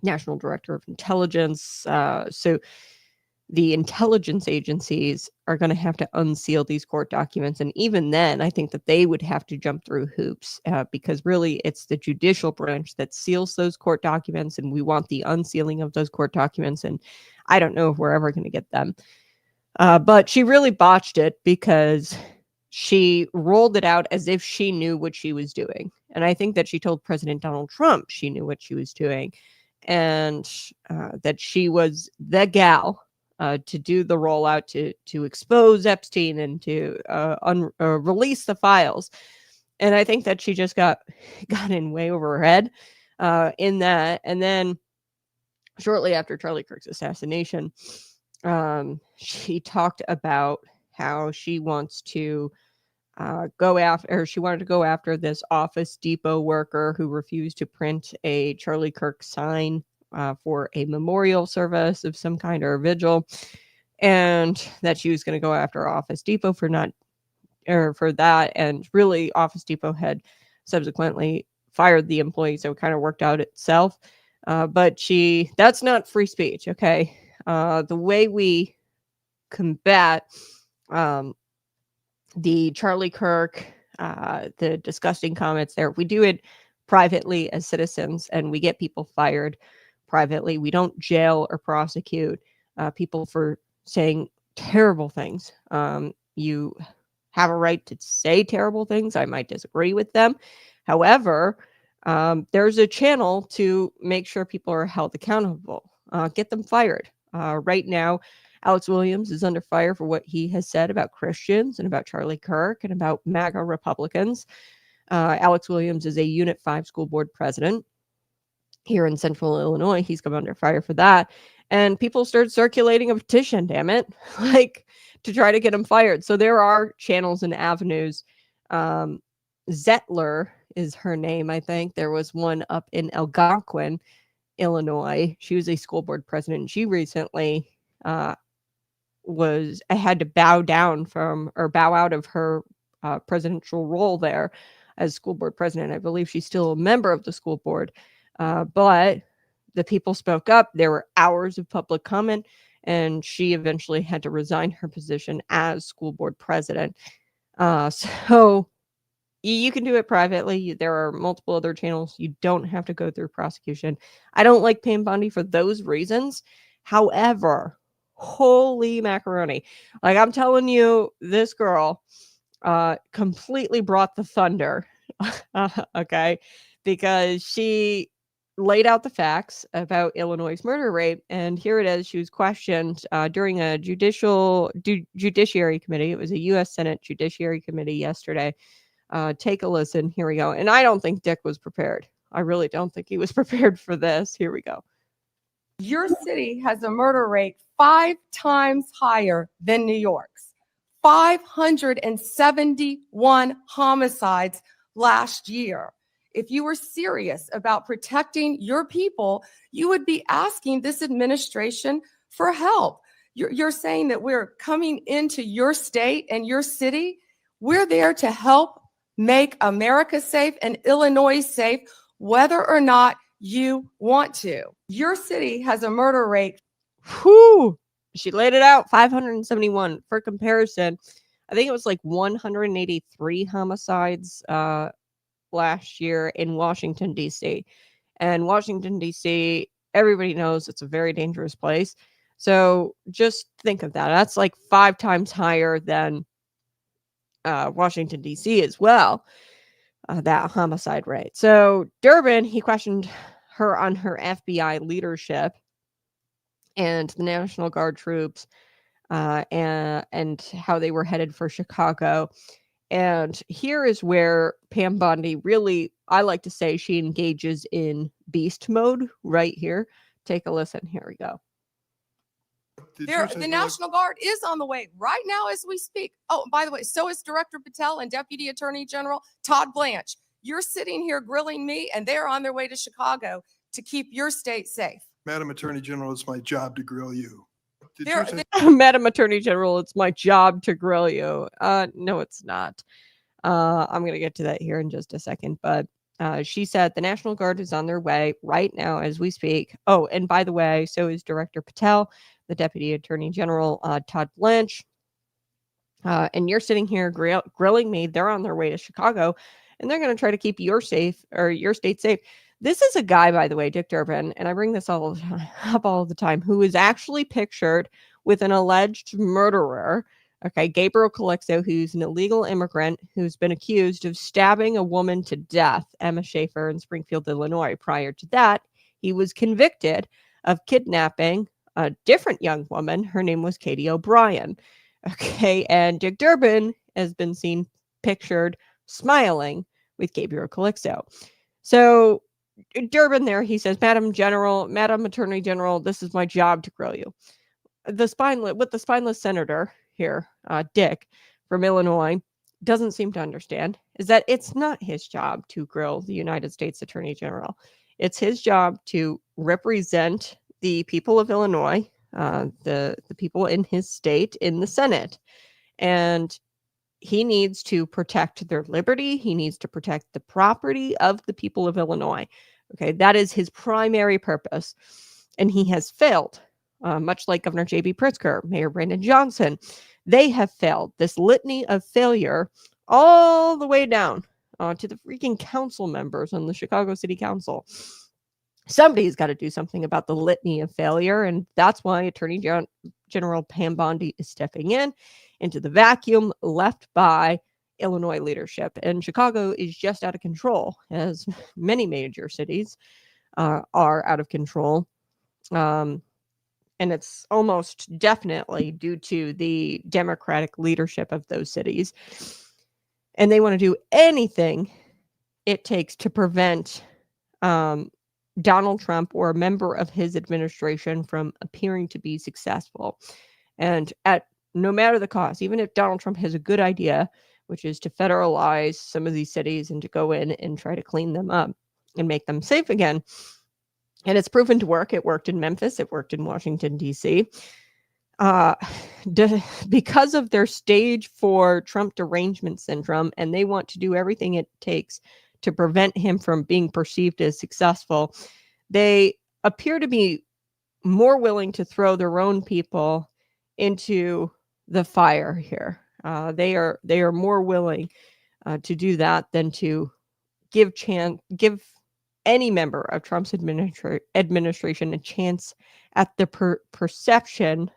Speaker 1: National Director of Intelligence. So the intelligence agencies are going to have to unseal these court documents. And even then, I think that they would have to jump through hoops because really it's the judicial branch that seals those court documents. And we want the unsealing of those court documents. And I don't know if we're ever going to get them. But she really botched it because she rolled it out as if she knew what she was doing. And I think that she told President Donald Trump she knew what she was doing, and that she was the gal to do the rollout, to expose Epstein and to release the files. And I think that she just got in way over her head in that. And then shortly after Charlie Kirk's assassination, she talked about how she wants to she wanted to go after this Office Depot worker who refused to print a Charlie Kirk sign for a memorial service of some kind or a vigil, and that she was going to go after Office Depot for that. And really, Office Depot had subsequently fired the employee, so it kind of worked out itself. But that's not free speech, okay? The way we combat the Charlie Kirk, the disgusting comments there, we do it privately as citizens, and we get people fired privately. We don't jail or prosecute people for saying terrible things. You have a right to say terrible things. I might disagree with them. However, there's a channel to make sure people are held accountable. Get them fired. Right now, Alex Williams is under fire for what he has said about Christians and about Charlie Kirk and about MAGA Republicans. Alex Williams is a Unit 5 school board president here in Central Illinois. He's come under fire for that. And people started circulating a petition, damn it, like to try to get him fired. So there are channels and avenues. Zettler is her name, I think. There was one up in Algonquin, Illinois. She was a school board president. And she recently had to bow out of her presidential role there as school board president. I believe she's still a member of the school board. But the people spoke up. There were hours of public comment, and she eventually had to resign her position as school board president. So you can do it privately. There are multiple other channels. You don't have to go through prosecution. I don't like Pam Bondi for those reasons. However, holy macaroni. Like, I'm telling you, this girl completely brought the thunder. Okay. Because she laid out the facts about Illinois' murder rate. And here it is. She was questioned during a judiciary committee. It was a U.S. Senate Judiciary Committee yesterday. Take a listen. Here we go. And I don't think Dick was prepared. I really don't think he was prepared for this. Here we go.
Speaker 5: Your city has a murder rate 5 times higher than New York's. 571 homicides last year. If you were serious about protecting your people, you would be asking this administration for help. You're saying that we're coming into your state and your city. We're there to help make America safe and Illinois safe, whether or not you want to. Your city has a murder rate.
Speaker 1: Whew. She laid it out, 571. For comparison, I think it was like 183 homicides last year in Washington, D.C. And Washington, D.C., everybody knows it's a very dangerous place. So just think of that. That's like 5 times higher than Washington, D.C. as well, that homicide rate. So Durbin, he questioned her on her FBI leadership and the National Guard troops and how they were headed for Chicago. And here is where Pam Bondi really, I like to say, she engages in beast mode right here. Take a listen. Here we go.
Speaker 5: The National Guard is on the way right now as we speak. Oh, by the way, so is Director Patel and Deputy Attorney General Todd Blanche. You're sitting here grilling me, and they're on their way to Chicago to keep your state safe.
Speaker 6: Madam Attorney General, it's my job to grill you.
Speaker 1: Madam Attorney General, it's my job to grill you. No, it's not. I'm going to get to that here in just a second. But she said the National Guard is on their way right now as we speak. Oh, and by the way, so is Director Patel, the Deputy Attorney General Todd Blanche. And you're sitting here grilling me. They're on their way to Chicago, and they're going to try to keep your state safe. This is a guy, by the way, Dick Durbin, and I bring this up all the time, who is actually pictured with an alleged murderer, okay, Gabriel Calixto, who's an illegal immigrant who's been accused of stabbing a woman to death, Emma Schaefer, in Springfield, Illinois. Prior to that, he was convicted of kidnapping a different young woman. Her name was Katie O'Brien, okay, and Dick Durbin has been seen pictured smiling with Gabriel Calixto. So Durbin there, he says, Madam Attorney General, this is my job to grill you. The spineless senator here, Dick from Illinois, doesn't seem to understand is that it's not his job to grill the United States Attorney General. It's his job to represent the people of Illinois, the people in his state in the Senate. And he needs to protect their liberty. He needs to protect the property of the people of Illinois. Okay, that is his primary purpose. And he has failed, much like Governor J.B. Pritzker, Mayor Brandon Johnson. They have failed. This litany of failure all the way down to the freaking council members on the Chicago City Council. Somebody's got to do something about the litany of failure, and that's why Attorney General Pam Bondi is stepping into the vacuum left by Illinois leadership. And Chicago is just out of control, as many major cities are out of control. And it's almost definitely due to the Democratic leadership of those cities. And they want to do anything it takes to prevent Donald Trump or a member of his administration from appearing to be successful. And at no matter the cost, even if Donald Trump has a good idea, which is to federalize some of these cities and to go in and try to clean them up and make them safe again. And it's proven to work. It worked in Memphis. It worked in Washington, D.C. Because of their stage 4 Trump derangement syndrome, and they want to do everything it takes to prevent him from being perceived as successful, they appear to be more willing to throw their own people into the fire here. They are more willing to do that than to give any member of Trump's administration a chance at the perception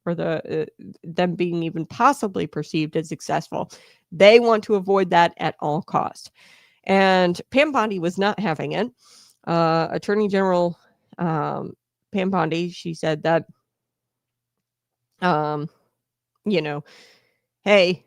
Speaker 1: or them being even possibly perceived as successful. They want to avoid that at all costs. And Pam Bondi was not having it. Attorney General Pam Bondi, she said that, hey,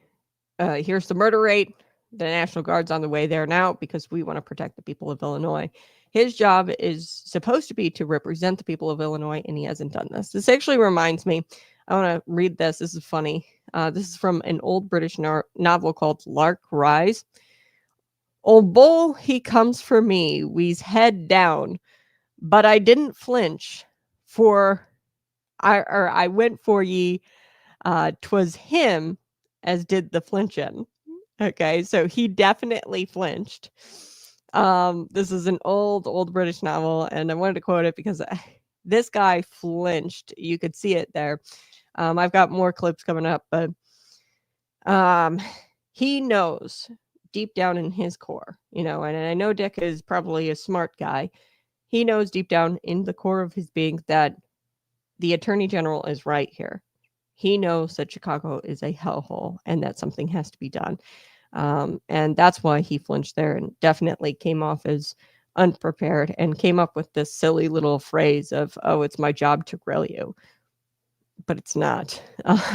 Speaker 1: here's the murder rate. The National Guard's on the way there now because we want to protect the people of Illinois. His job is supposed to be to represent the people of Illinois, and he hasn't done this. This actually reminds me, I want to read this. This is funny. This is from an old British novel called Lark Rise. Old bull, he comes for me, we's head down, but I didn't flinch, I went for ye, 'twas him as did the flinching. Okay, so he definitely flinched. This is an old British novel, and I wanted to quote it because this guy flinched. You could see it there. I've got more clips coming up, but he knows deep down in his core, and I know Dick is probably a smart guy. He knows deep down in the core of his being that the Attorney General is right here. He knows that Chicago is a hellhole and that something has to be done. And that's why he flinched there and definitely came off as unprepared and came up with this silly little phrase of, oh, it's my job to grill you. But it's not.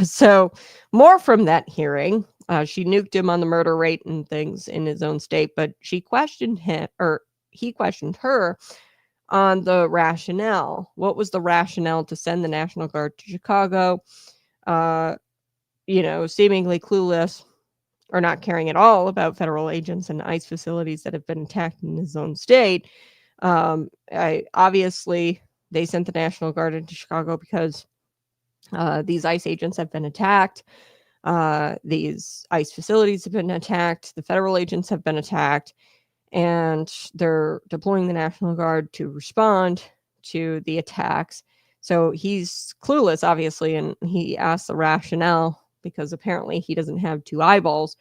Speaker 1: So more from that hearing. She nuked him on the murder rate and things in his own state, but she questioned him, or he questioned her on the rationale. What was the rationale to send the National Guard to Chicago? Seemingly clueless or not caring at all about federal agents and ICE facilities that have been attacked in his own state. Obviously, they sent the National Guard into Chicago because these ICE agents have been attacked. These ICE facilities have been attacked. The federal agents have been attacked. And they're deploying the National Guard to respond to the attacks. So he's clueless, obviously, and he asks the rationale because apparently he doesn't have two eyeballs.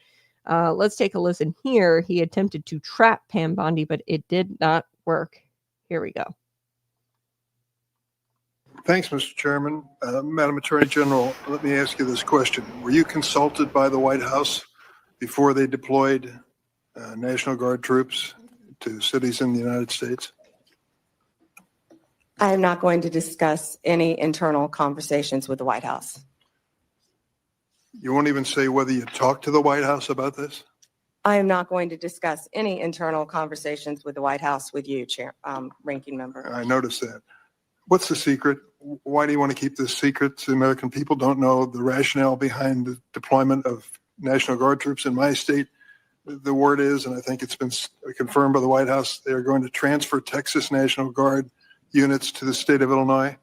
Speaker 1: Let's take a listen here. He attempted to trap Pam Bondi, but it did not work. Here we go.
Speaker 6: Thanks, Mr. Chairman. Madam Attorney General, let me ask you this question. Were you consulted by the White House before they deployed National Guard troops to cities in the United States?
Speaker 5: I am not going to discuss any internal conversations with the White House.
Speaker 6: You won't even say whether you talked to the White House about this?
Speaker 5: I am not going to discuss any internal conversations with the White House with you, Ranking Member.
Speaker 6: I noticed that. What's the secret? Why do you want to keep this secret? The American people don't know the rationale behind the deployment of National Guard troops in my state. The word is, and I think it's been confirmed by the White House, they are going to transfer Texas National Guard units to the state of Illinois.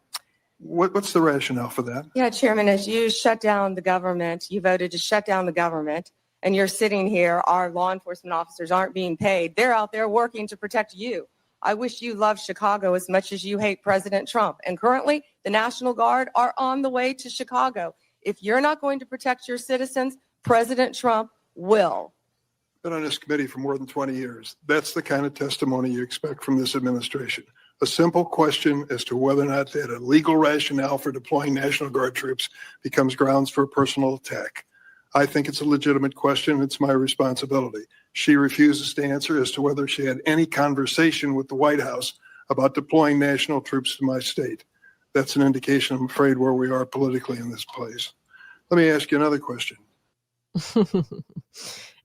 Speaker 6: What's the rationale for that?
Speaker 5: Yeah, Chairman, as you shut down the government, you voted to shut down the government, and you're sitting here, our law enforcement officers aren't being paid. They're out there working to protect you. I wish you loved Chicago as much as you hate President Trump. And currently, the National Guard are on the way to Chicago. If you're not going to protect your citizens, President Trump will.
Speaker 6: Been on this committee for more than 20 years. That's the kind of testimony you expect from this administration. A simple question as to whether or not they had a legal rationale for deploying National Guard troops becomes grounds for a personal attack. I think it's a legitimate question. It's my responsibility. She refuses to answer as to whether she had any conversation with the White House about deploying national troops to my state. That's an indication, I'm afraid, where we are politically in this place. Let me ask you another question.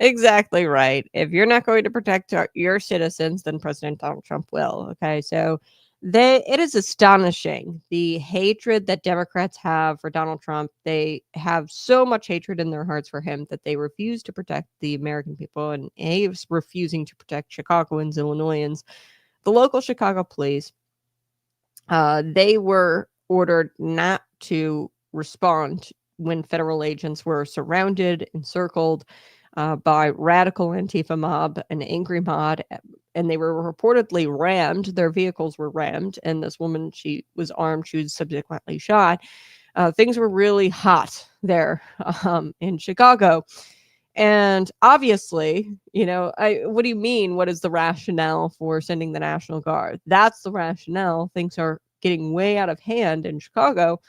Speaker 1: Exactly right. If you're not going to protect your citizens, then President Donald Trump will. Okay, so it is astonishing the hatred that Democrats have for Donald Trump. They have so much hatred in their hearts for him that they refuse to protect the American people, and he is refusing to protect Chicagoans, Illinoisans. The local Chicago police, they were ordered not to respond when federal agents were surrounded, encircled by radical Antifa mob, an angry mob, and they were reportedly rammed. Their vehicles were rammed, and this woman, she was armed. She was subsequently shot. Things were really hot there in Chicago. And obviously, what do you mean? What is the rationale for sending the National Guard? That's the rationale. Things are getting way out of hand in Chicago.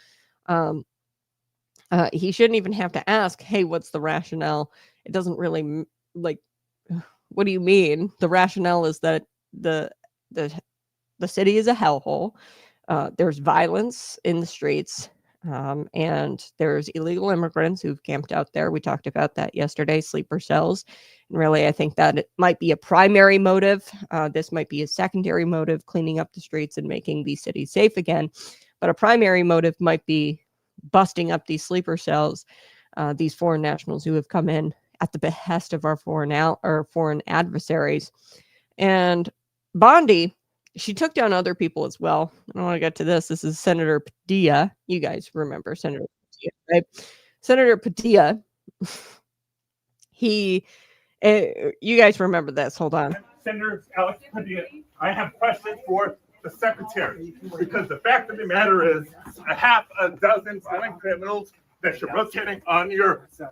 Speaker 1: He shouldn't even have to ask, hey, what's the rationale? It doesn't really, what do you mean? The rationale is that the city is a hellhole. There's violence in the streets, and there's illegal immigrants who've camped out there. We talked about that yesterday, sleeper cells. And really, I think that it might be a primary motive. This might be a secondary motive, cleaning up the streets and making these cities safe again. But a primary motive might be busting up these sleeper cells, these foreign nationals who have come in at the behest of our foreign adversaries. And Bondi, she took down other people as well. I don't want to get to this. This is Senator Padilla. You guys remember Senator Padilla, right? Senator Padilla, you guys remember this. Hold on.
Speaker 7: Senator Alex Padilla, I have questions for the secretary, because the fact of the matter is a half a dozen violent criminals that you're rotating on your heads off.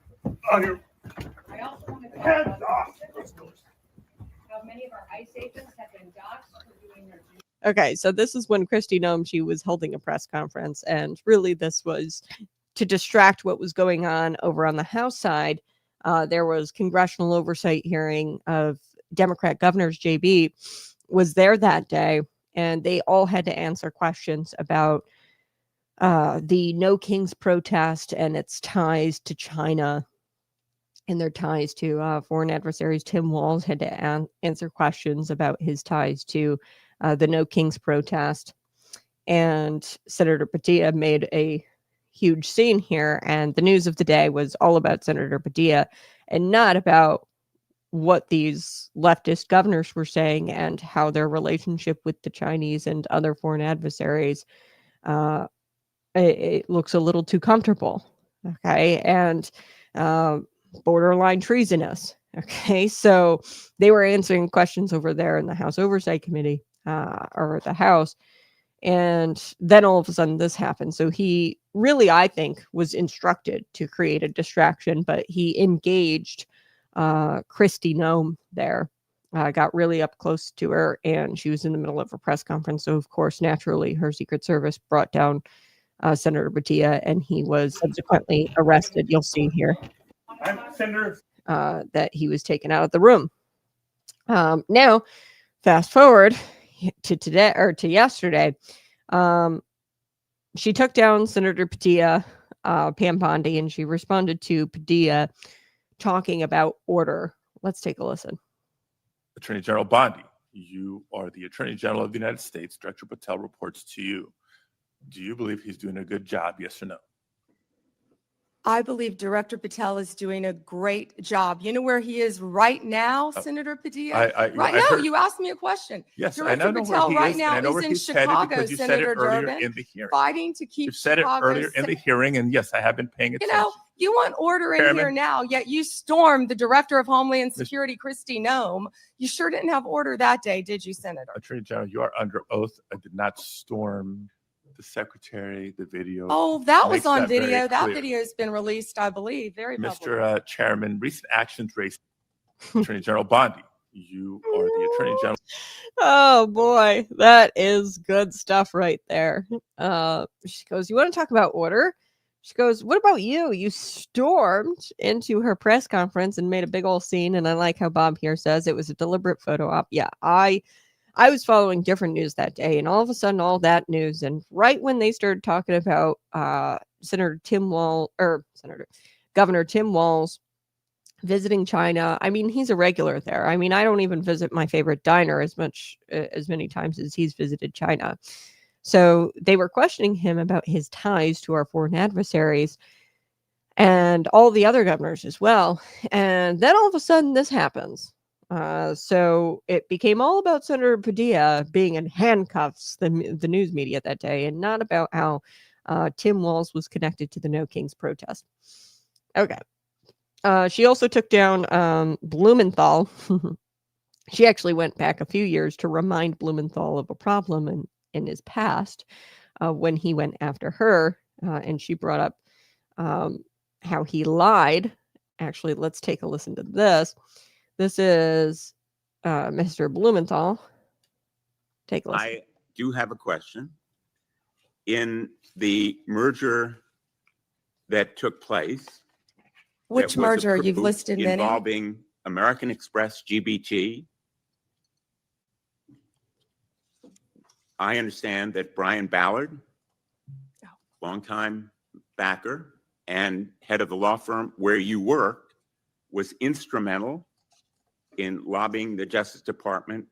Speaker 3: How many of our ICE agents have been doxxed for doing their duty?
Speaker 1: Okay, so this is when Kristi Noem, she was holding a press conference, and really this was to distract what was going on over on the House side. There was congressional oversight hearing of Democrat governors. JB was there that day, and they all had to answer questions about the No Kings protest and its ties to China and their ties to foreign adversaries. Tim Walz had to answer questions about his ties to the No Kings protest. And Senator Padilla made a huge scene here. And the news of the day was all about Senator Padilla and not about what these leftist governors were saying and how their relationship with the Chinese and other foreign adversaries, it looks a little too comfortable. Okay. And borderline treasonous. Okay. So they were answering questions over there in the House Oversight Committee or the House. And then all of a sudden this happened. So he really, I think, was instructed to create a distraction, but he engaged Kristi Noem there, got really up close to her, and she was in the middle of a press conference. So, of course, naturally, her Secret Service brought down Senator Padilla, and he was subsequently arrested. You'll see here that he was taken out of the room. Now, fast forward to today or to yesterday. She took down Senator Padilla, Pam Bondi, and she responded to Padilla talking about order. Let's take a listen.
Speaker 8: Attorney General Bondi, you are the Attorney General of the United States. Director Patel reports to you. Do you believe he's doing a good job, yes or no?
Speaker 5: I believe Director Patel is doing a great job. You know where he is right now, Senator Padilla? Right
Speaker 8: I
Speaker 5: now,
Speaker 8: heard-
Speaker 5: you asked me a question.
Speaker 8: Yes, I
Speaker 5: Director
Speaker 8: know where
Speaker 5: Patel
Speaker 8: he
Speaker 5: right
Speaker 8: is,
Speaker 5: now
Speaker 8: and I know
Speaker 5: is
Speaker 8: where
Speaker 5: in
Speaker 8: he's headed
Speaker 5: Chicago,
Speaker 8: because you said it
Speaker 5: Senator
Speaker 8: earlier
Speaker 5: Durbin,
Speaker 8: in the hearing.
Speaker 5: fighting to keep
Speaker 8: You said it
Speaker 5: Chicago
Speaker 8: earlier in the hearing, and yes, I have been paying
Speaker 5: You
Speaker 8: attention.
Speaker 5: know, you want order in here
Speaker 8: Chairman.
Speaker 5: now, yet you stormed the Director of Homeland Security, Kristi Noem. You sure didn't have order that day, did you, Senator?
Speaker 8: Attorney General, you are under oath. I did not storm the secretary, the video.
Speaker 5: Oh, that was
Speaker 8: makes
Speaker 5: on
Speaker 8: that very
Speaker 5: video. That
Speaker 8: clear.
Speaker 5: video has been released, I believe, very publicly.
Speaker 8: Mr. Chairman, recent actions raised Attorney General Bondi. You are the Attorney General.
Speaker 1: Oh boy, that is good stuff right there. She goes, "You want to talk about order?" She goes, "What about you? You stormed into her press conference and made a big old scene." And I like how Bob here says it was a deliberate photo op. Yeah, I was following different news that day, and all of a sudden, all that news, and right when they started talking about Governor Tim Walz visiting China. I mean, he's a regular there. I mean, I don't even visit my favorite diner as many times as he's visited China. So they were questioning him about his ties to our foreign adversaries and all the other governors as well. And then all of a sudden this happens. So it became all about Senator Padilla being in handcuffs, the news media that day, and not about how Tim Walz was connected to the No Kings protest. Okay. She also took down Blumenthal. She actually went back a few years to remind Blumenthal of a problem in his past when he went after her. And she brought up how he lied. Actually, let's take a listen to this. This is Mr. Blumenthal. Take a listen.
Speaker 9: I do have a question. In the merger that took place,
Speaker 5: Which
Speaker 9: that was
Speaker 5: merger? You've
Speaker 9: approved
Speaker 5: listed many.
Speaker 9: involving American Express GBT. I understand that Brian Ballard, longtime backer and head of the law firm where you worked, was instrumental in lobbying the Justice Department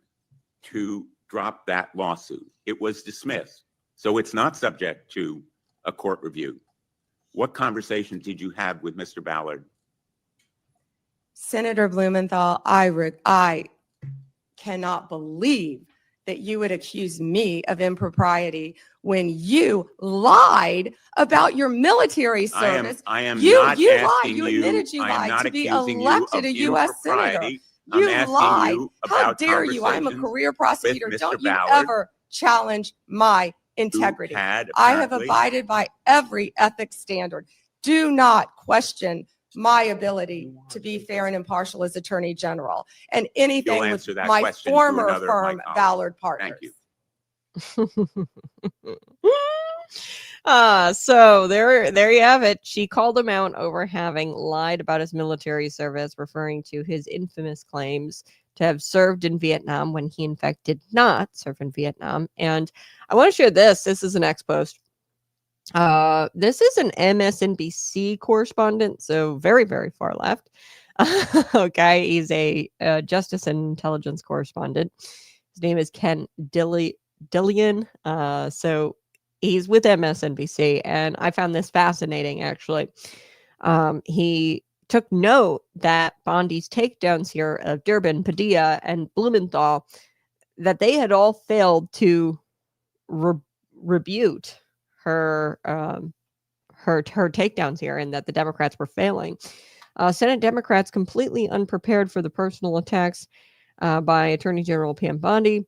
Speaker 9: to drop that lawsuit. It was dismissed, so it's not subject to a court review. What conversations did you have with Mr. Ballard?
Speaker 5: Senator Blumenthal, I cannot believe that you would accuse me of impropriety when you lied about your military service.
Speaker 9: I am
Speaker 5: You
Speaker 9: not
Speaker 5: lied.
Speaker 9: asking
Speaker 5: You
Speaker 9: you.
Speaker 5: admitted you
Speaker 9: I am
Speaker 5: lied
Speaker 9: not
Speaker 5: to be
Speaker 9: accusing you
Speaker 5: elected
Speaker 9: of
Speaker 5: a U.S. senator.
Speaker 9: impropriety. I'm
Speaker 5: You
Speaker 9: asking
Speaker 5: lied.
Speaker 9: you
Speaker 5: How
Speaker 9: about
Speaker 5: dare you? I'm a
Speaker 9: conversations
Speaker 5: career prosecutor.
Speaker 9: Mr.
Speaker 5: Don't you
Speaker 9: Ballard,
Speaker 5: ever challenge my
Speaker 9: who
Speaker 5: integrity.
Speaker 9: had
Speaker 5: I have
Speaker 9: apparently-
Speaker 5: abided by every ethics standard. Do not question my ability to be fair and impartial as Attorney General, and anything
Speaker 9: You'll
Speaker 5: with
Speaker 9: answer that
Speaker 5: my
Speaker 9: question to
Speaker 5: former
Speaker 9: another of my
Speaker 5: firm,
Speaker 9: colleagues.
Speaker 5: Ballard Partners.
Speaker 9: Thank you.
Speaker 1: So there you have it. She called him out over having lied about his military service, referring to his infamous claims to have served in Vietnam when he in fact did not serve in Vietnam. And I want to share this. This is an ex post. This is an MSNBC correspondent, so very, very far left. Okay, he's a justice and intelligence correspondent. His name is Ken Dillian. So he's with MSNBC, and I found this fascinating, actually. He took note that Bondi's takedowns here of Durbin, Padilla, and Blumenthal, that they had all failed to rebut her takedowns here, and that the Democrats were failing. Senate Democrats completely unprepared for the personal attacks by Attorney General Pam Bondi,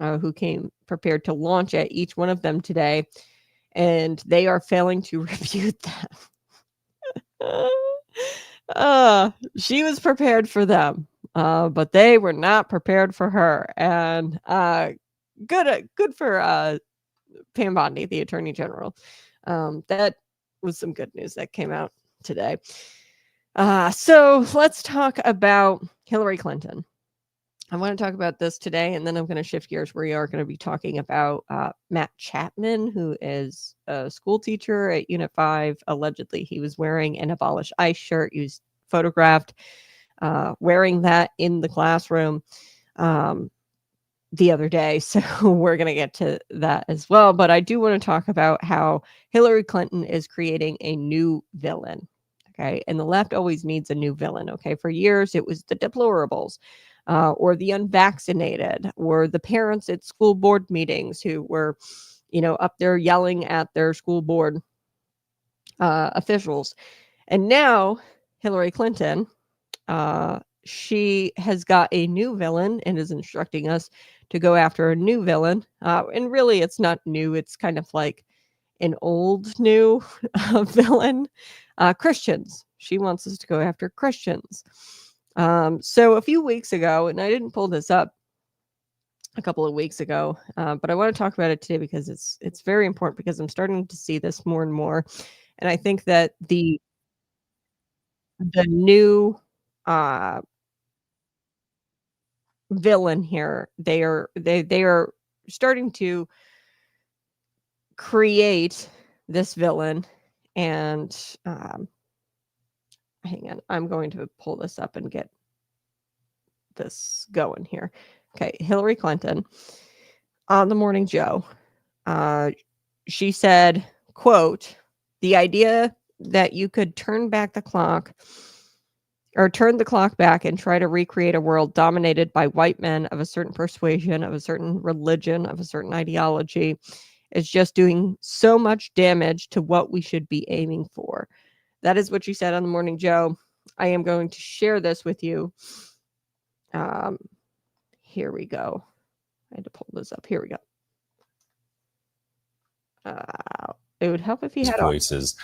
Speaker 1: who came prepared to launch at each one of them today, and they are failing to rebut them. She was prepared for them, but they were not prepared for her. And good for Pam Bondi, the Attorney General. That was some good news that came out today. So let's talk about Hillary Clinton. I want to talk about this today, and then I'm going to shift gears. We are going to be talking about Matt Chapman, who is a school teacher at Unit 5. Allegedly, he was wearing an Abolish ICE shirt. He was photographed wearing that in the classroom the other day. So we're going to get to that as well. But I do want to talk about how Hillary Clinton is creating a new villain. Okay. And the left always needs a new villain. Okay. For years, it was the deplorables or the unvaccinated or the parents at school board meetings who were, up there yelling at their school board officials. And now Hillary Clinton, she has got a new villain and is instructing us to go after a new villain. And really, it's not new. It's kind of like an old new villain. Christians. She wants us to go after Christians. So a few weeks ago, and I didn't pull this up a couple of weeks ago, but I want to talk about it today because it's very important because I'm starting to see this more and more. And I think that the new villain here, they are starting to create this villain. And hang on, I'm going to pull this up and get this going here. Okay, Hillary Clinton on the Morning Joe, she said, quote, "The idea that you could turn back the clock or turn the clock back and try to recreate a world dominated by white men of a certain persuasion, of a certain religion, of a certain ideology is just doing so much damage to what we should be aiming for." That is what she said on the Morning Joe. I am going to share this with you. Here we go. I had to pull this up. Here we go. It would help if you had
Speaker 10: voices.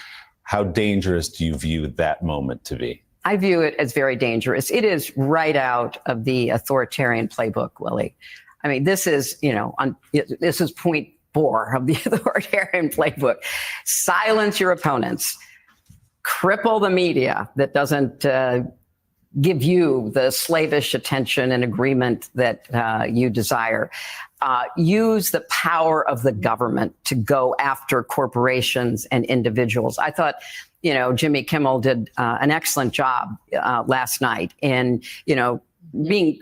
Speaker 10: How dangerous do you view that moment to be?
Speaker 11: I view it as very dangerous. It is right out of the authoritarian playbook, Willie. I mean, this is, this is point 4 of the authoritarian playbook. Silence your opponents. Cripple the media that doesn't give you the slavish attention and agreement that you desire. Use the power of the government to go after corporations and individuals. I thought, Jimmy Kimmel did an excellent job last night in, being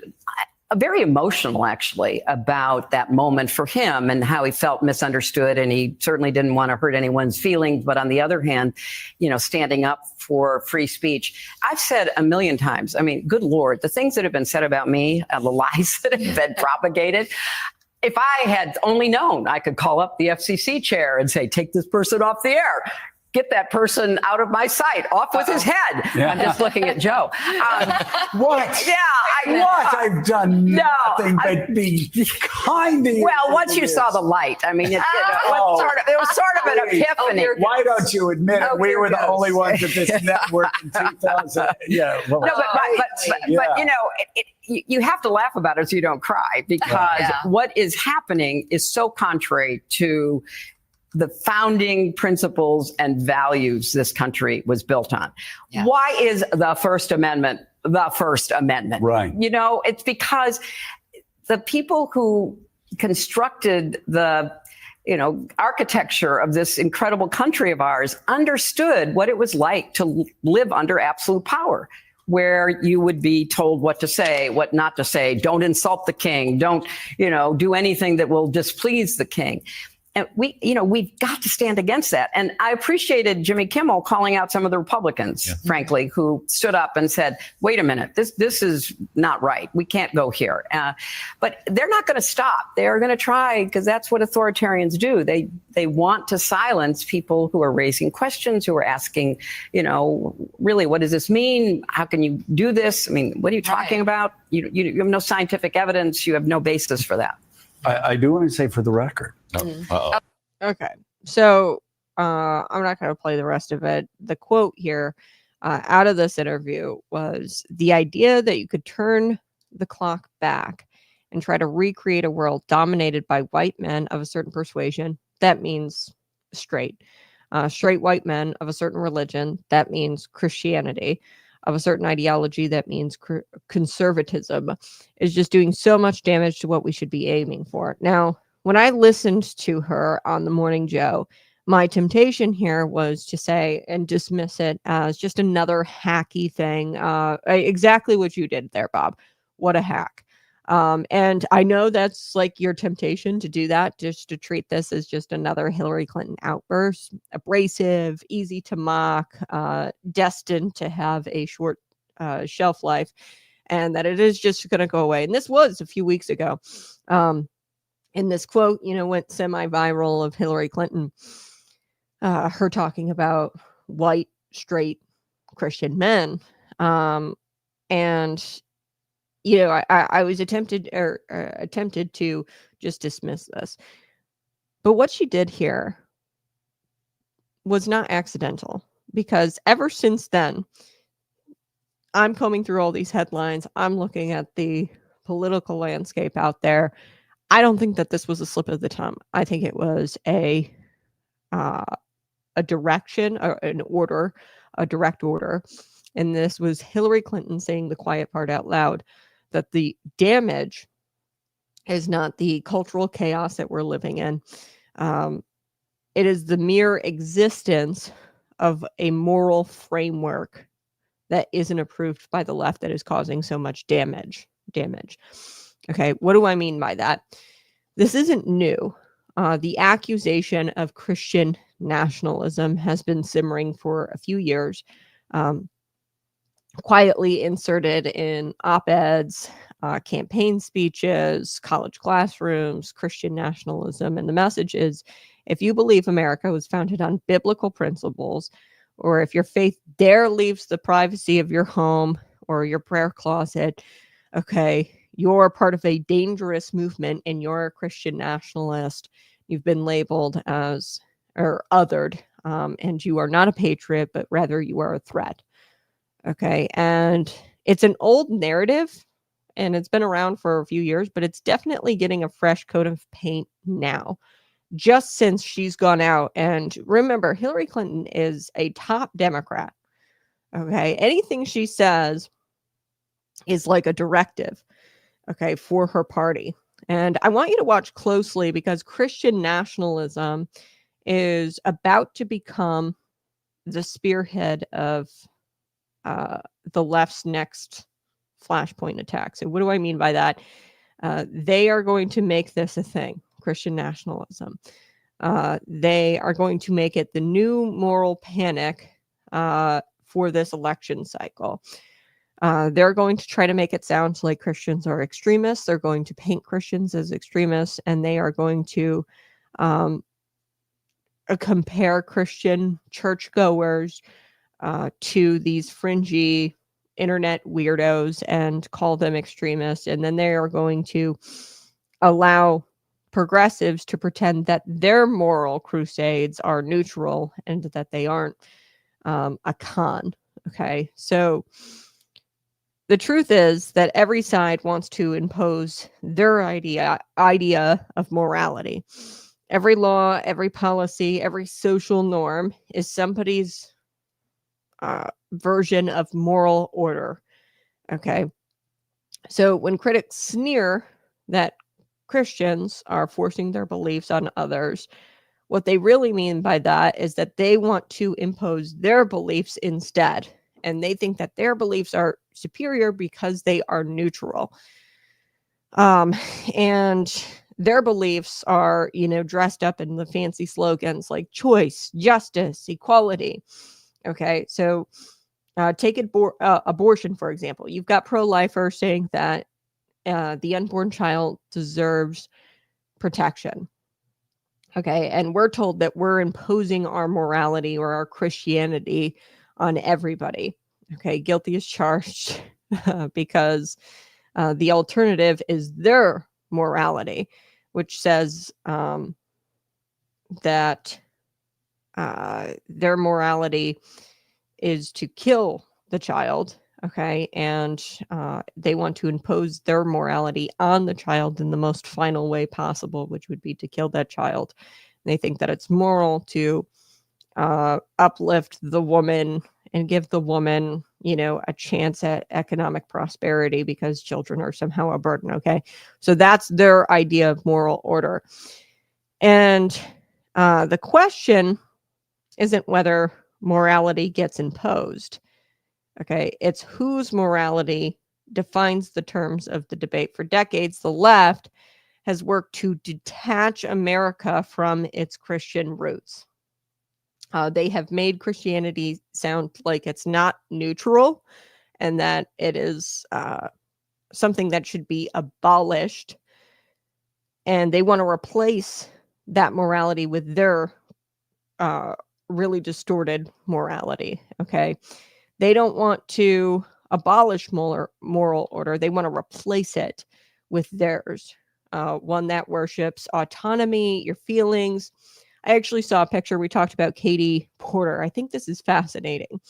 Speaker 11: very emotional, actually, about that moment for him and how he felt misunderstood. And he certainly didn't want to hurt anyone's feelings. But on the other hand, standing up for free speech. I've said a million times, I mean, good Lord, the things that have been said about me, the lies that have been propagated, if I had only known, I could call up the FCC chair and say, take this person off the air. Get that person out of my sight, off with his head. Yeah. I'm just looking at Joe.
Speaker 12: What?
Speaker 11: Yeah.
Speaker 12: I've done nothing but be kind to you.
Speaker 11: Well, once you saw the light, I mean, it was sort of an epiphany.
Speaker 12: Why don't you admit it? We were the only ones at this network in 2000. Yeah. Well,
Speaker 11: no, but you have to laugh about it so you don't cry, because what is happening is so contrary to the founding principles and values this country was built on. Yeah. Why is the First Amendment the First Amendment?
Speaker 12: Right.
Speaker 11: It's because the people who constructed the architecture of this incredible country of ours understood what it was like to live under absolute power, where you would be told what to say, what not to say. Don't insult the king. Don't, do anything that will displease the king. And we've got to stand against that. And I appreciated Jimmy Kimmel calling out some of the Republicans, frankly, who stood up and said, wait a minute, this is not right. We can't go here. But they're not going to stop. They're going to try, because that's what authoritarians do. They want to silence people who are raising questions, who are asking, really, what does this mean? How can you do this? I mean, what are you talking about? You have no scientific evidence. You have no basis for that.
Speaker 12: I do want to say, for the record.
Speaker 1: Okay. So I'm not going to play the rest of it. The quote here out of this interview was, "The idea that you could turn the clock back and try to recreate a world dominated by white men of a certain persuasion," that means straight white men of a certain religion, that means Christianity, of a certain ideology, that means conservatism, is just doing so much damage to what we should be aiming for. Now, when I listened to her on the Morning Joe, my temptation here was to say and dismiss it as just another hacky thing. Exactly what you did there, Bob. What a hack. And I know that's like your temptation to do that, just to treat this as just another Hillary Clinton outburst, abrasive, easy to mock, destined to have a short shelf life, and that it is just going to go away. And this was a few weeks ago. In this quote, went semi-viral of Hillary Clinton, her talking about white, straight Christian men. And I was attempted to just dismiss this. But what she did here was not accidental, because ever since then, I'm combing through all these headlines. I'm looking at the political landscape out there. I don't think that this was a slip of the tongue. I think it was a direction, or an order, a direct order. And this was Hillary Clinton saying the quiet part out loud, that the damage is not the cultural chaos that we're living in. It is the mere existence of a moral framework that isn't approved by the left that is causing so much damage. Okay, what do I mean by that? This isn't new. The accusation of Christian nationalism has been simmering for a few years, quietly inserted in op-eds, campaign speeches, college classrooms, Christian nationalism. And the message is, if you believe America was founded on biblical principles, or if your faith dare leaves the privacy of your home or your prayer closet, okay, you're part of a dangerous movement and you're a Christian nationalist. You've been labeled as, or othered, and you are not a patriot, but rather you are a threat. Okay, and it's an old narrative, and it's been around for a few years, but it's definitely getting a fresh coat of paint now, just since she's gone out. And remember, Hillary Clinton is a top Democrat. Okay, anything she says is like a directive, okay, for her party. And I want you to watch closely, because Christian nationalism is about to become the spearhead of the left's next flashpoint attack. So what do I mean by that? They are going to make this a thing, Christian nationalism. They are going to make it the new moral panic for this election cycle. They're going to try to make it sound like Christians are extremists. They're going to paint Christians as extremists, and they are going to compare Christian churchgoers to these fringy internet weirdos and call them extremists. And then they are going to allow progressives to pretend that their moral crusades are neutral and that they aren't a con. Okay, so the truth is that every side wants to impose their idea of morality. Every law, every policy, every social norm is somebody's version of moral order. Okay, so when critics sneer that Christians are forcing their beliefs on others, what they really mean by that is that they want to impose their beliefs instead. And they think that their beliefs are superior because they are neutral. And their beliefs are, dressed up in the fancy slogans like choice, justice, equality. Okay, so take abortion, for example. You've got pro-lifers saying that the unborn child deserves protection. Okay, and we're told that we're imposing our morality or our Christianity on everybody. Okay, guilty as charged because the alternative is their morality, which says that their morality is to kill the child. Okay, and they want to impose their morality on the child in the most final way possible, which would be to kill that child. And they think that it's moral to uplift the woman and give the woman, a chance at economic prosperity because children are somehow a burden. Okay, so that's their idea of moral order. And the question isn't whether morality gets imposed. Okay, it's whose morality defines the terms of the debate. For decades, the left has worked to detach America from its Christian roots. They have made Christianity sound like it's not neutral and that it is something that should be abolished. And they want to replace that morality with their really distorted morality. Okay. They don't want to abolish moral order. They want to replace it with theirs. One that worships autonomy, your feelings. I actually saw a picture. We talked about Katie Porter. I think this is fascinating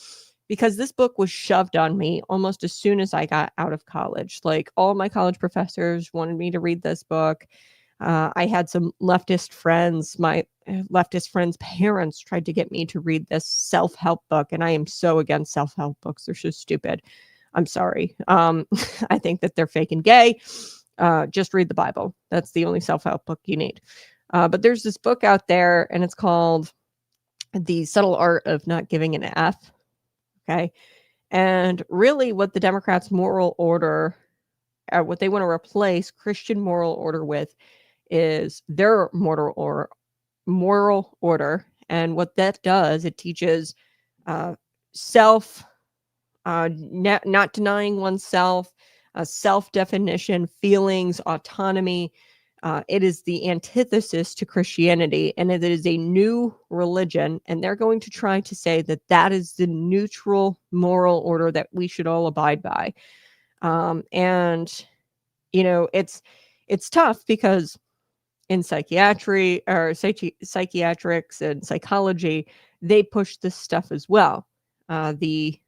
Speaker 1: because this book was shoved on me almost as soon as I got out of college. Like all my college professors wanted me to read this book. I had some leftist friends. My leftist friends' parents tried to get me to read this self-help book, and I am so against self-help books. They're so stupid. I'm sorry. I think that they're fake and gay. Just read the Bible. That's the only self-help book you need. But there's this book out there, and it's called The Subtle Art of Not Giving an F. Okay. And really what the Democrats' moral order, what they want to replace Christian moral order with is their moral order. And what that does, it teaches self, not denying oneself, self-definition, feelings, autonomy. It is the antithesis to Christianity, and it is a new religion. And they're going to try to say that that is the neutral moral order that we should all abide by. And you know, it's tough because in psychiatry or psychiatrics and psychology, they push this stuff as well. The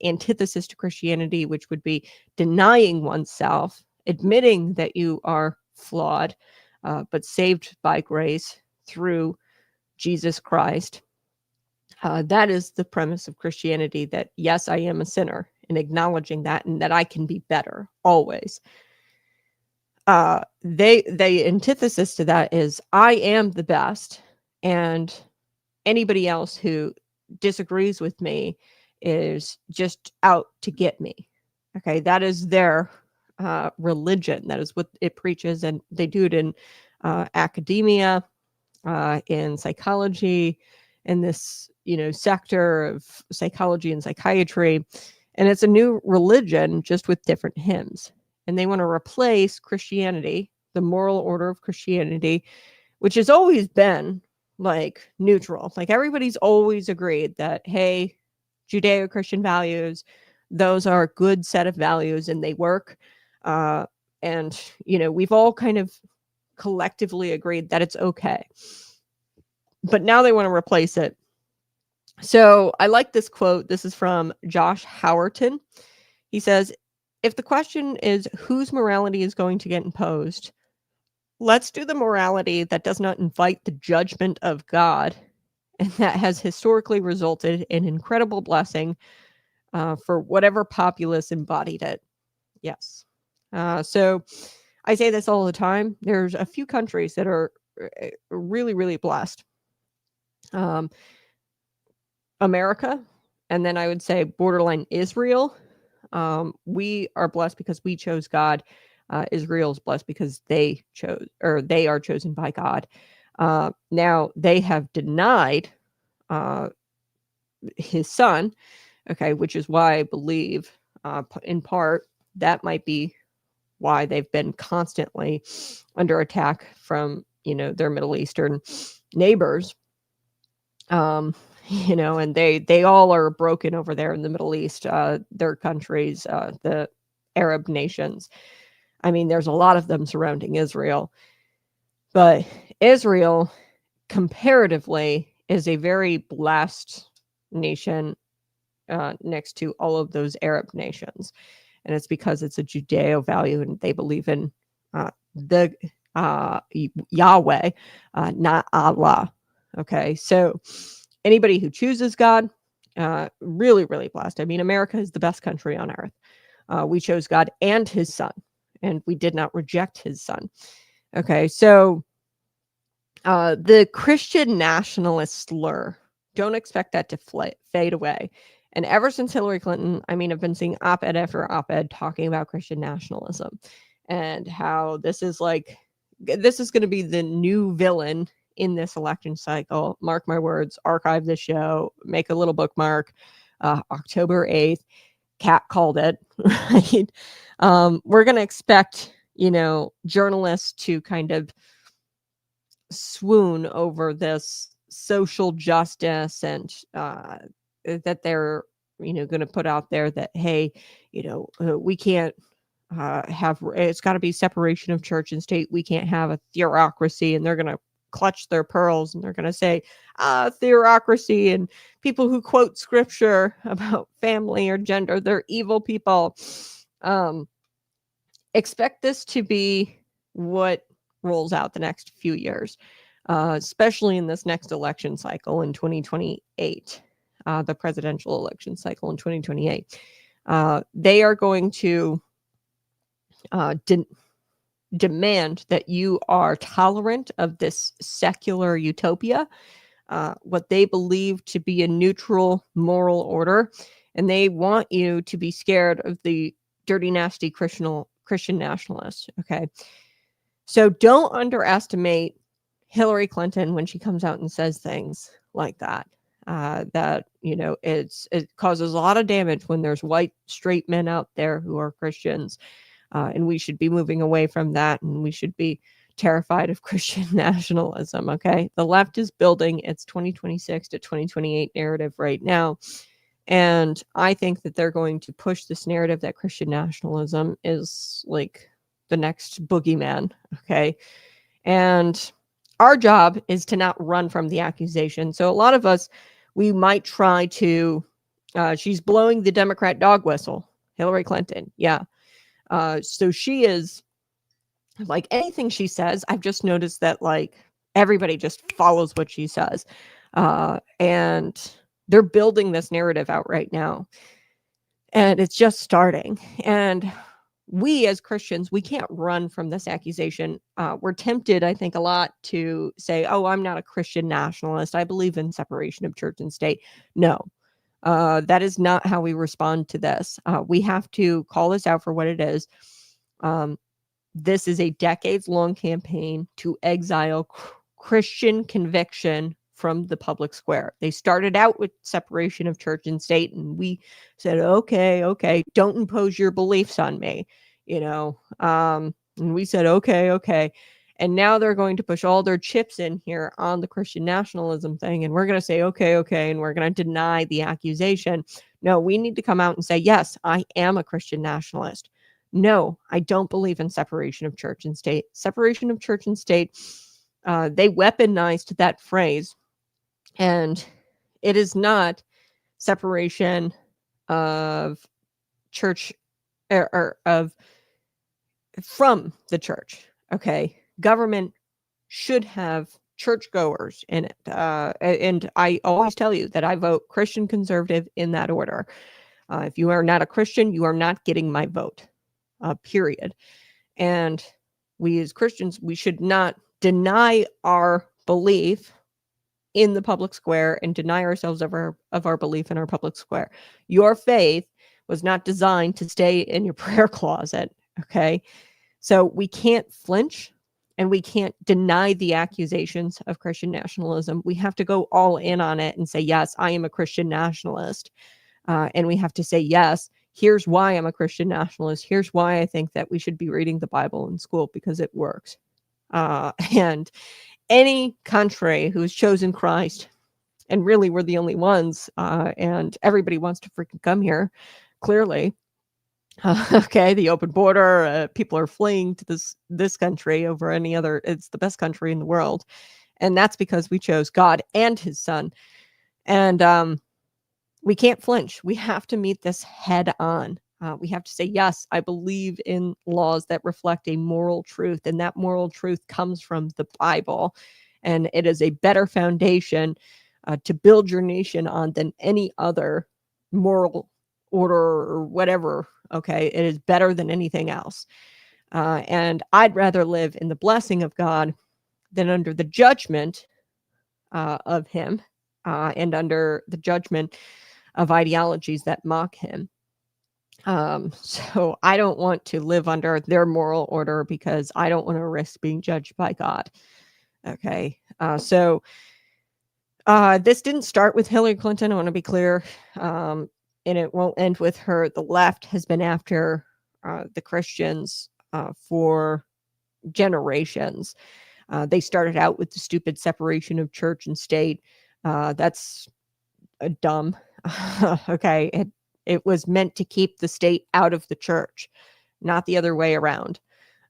Speaker 1: antithesis to Christianity, which would be denying oneself, admitting that you are flawed, but saved by grace through Jesus Christ. That is the premise of Christianity, that yes, I am a sinner, and acknowledging that, and that I can be better always. The antithesis to that is I am the best, and anybody else who disagrees with me is just out to get me. Okay, that is their religion. That is what it preaches, and they do it in academia, in psychology, in this sector of psychology and psychiatry, and it's a new religion just with different hymns. And they want to replace Christianity, the moral order of Christianity, which has always been like neutral. Like everybody's always agreed that, hey, Judeo-Christian values, those are a good set of values and they work. And, we've all kind of collectively agreed that it's okay. But now they want to replace it. So I like this quote. This is from Josh Howerton. He says, if the question is whose morality is going to get imposed, let's do the morality that does not invite the judgment of God and that has historically resulted in incredible blessing for whatever populace embodied it. Yes. So I say this all the time. There's a few countries that are really, really blessed. America, and then I would say borderline Israel. We are blessed because we chose God. Israel's blessed because they are chosen by God. Now they have denied his son, okay, which is why I believe in part that might be why they've been constantly under attack from their Middle Eastern neighbors. And they all are broken over there in the Middle East, their countries, the Arab nations. I mean, there's a lot of them surrounding Israel, but Israel comparatively is a very blessed nation next to all of those Arab nations. And it's because it's a Judeo value and they believe in the Yahweh, not Allah. Okay, so anybody who chooses God, really, really blessed. I mean, America is the best country on earth. We chose God and his son, and we did not reject his son. Okay, so the Christian nationalist slur, don't expect that to fade away. And ever since Hillary Clinton, I mean, I've been seeing op-ed after op-ed talking about Christian nationalism and how this is going to be the new villain in this election cycle. Mark my words, archive this show, make a little bookmark. October 8th, Kat called it, right? We're going to expect, journalists to kind of swoon over this social justice and that they're, going to put out there that, hey, we can't it's got to be separation of church and state. We can't have a theocracy, and they're going to clutch their pearls and they're going to say theocracy and people who quote scripture about family or gender, they're evil people. Expect this to be what rolls out the next few years, especially in this next election cycle in 2028, the presidential election cycle in 2028. They are going to demand that you are tolerant of this secular utopia, what they believe to be a neutral moral order, and they want you to be scared of the dirty, nasty Christian nationalists. Okay, so don't underestimate Hillary Clinton when she comes out and says things like that. It causes a lot of damage when there's white straight men out there who are Christians. And we should be moving away from that, and we should be terrified of Christian nationalism, okay? The left is building its 2026 to 2028 narrative right now, and I think that they're going to push this narrative that Christian nationalism is like the next boogeyman, okay? And our job is to not run from the accusation. So a lot of us, we might try to, she's blowing the Democrat dog whistle, Hillary Clinton, yeah. So she is, like, anything she says, I've just noticed that, like, everybody just follows what she says. And they're building this narrative out right now. And it's just starting. And we as Christians, we can't run from this accusation. We're tempted, I think, a lot to say, oh, I'm not a Christian nationalist. I believe in separation of church and state. No. That is not how we respond to this. We have to call this out for what it is. This is a decades-long campaign to exile Christian conviction from the public square. They started out with separation of church and state, and we said, okay, don't impose your beliefs on me, and we said, okay. And now they're going to push all their chips in here on the Christian nationalism thing. And we're going to say, okay. And we're going to deny the accusation. No, we need to come out and say, yes, I am a Christian nationalist. No, I don't believe in separation of church and state. Separation of church and state, they weaponized that phrase. And it is not separation of church or of from the church. Okay. Government should have churchgoers in it. And I always tell you that I vote Christian conservative in that order. If you are not a Christian, you are not getting my vote, period. And we as Christians, we should not deny our belief in the public square and deny ourselves of our belief in our public square. Your faith was not designed to stay in your prayer closet. Okay. So we can't flinch. And we can't deny the accusations of Christian nationalism. We have to go all in on it and say, yes, I am a Christian nationalist. And we have to say, yes, here's why I'm a Christian nationalist. Here's why I think that we should be reading the Bible in school, because it works. And any country who's chosen Christ, and really we're the only ones, and everybody wants to freaking come here, clearly. Okay, the open border, people are fleeing to this country over any other. It's the best country in the world, and that's because we chose God and his son. And we can't flinch. We have to meet this head on. We have to say, yes, I believe in laws that reflect a moral truth, and that moral truth comes from the Bible, and it is a better foundation to build your nation on than any other moral order or whatever. Okay, it is better than anything else. And I'd rather live in the blessing of God than under the judgment of him and under the judgment of ideologies that mock him. So I don't want to live under their moral order because I don't want to risk being judged by God. Okay. This didn't start with Hillary Clinton. I want to be clear. And it won't end with her. The left has been after the Christians for generations. They started out with the stupid separation of church and state. That's dumb. Okay. It was meant to keep the state out of the church, not the other way around.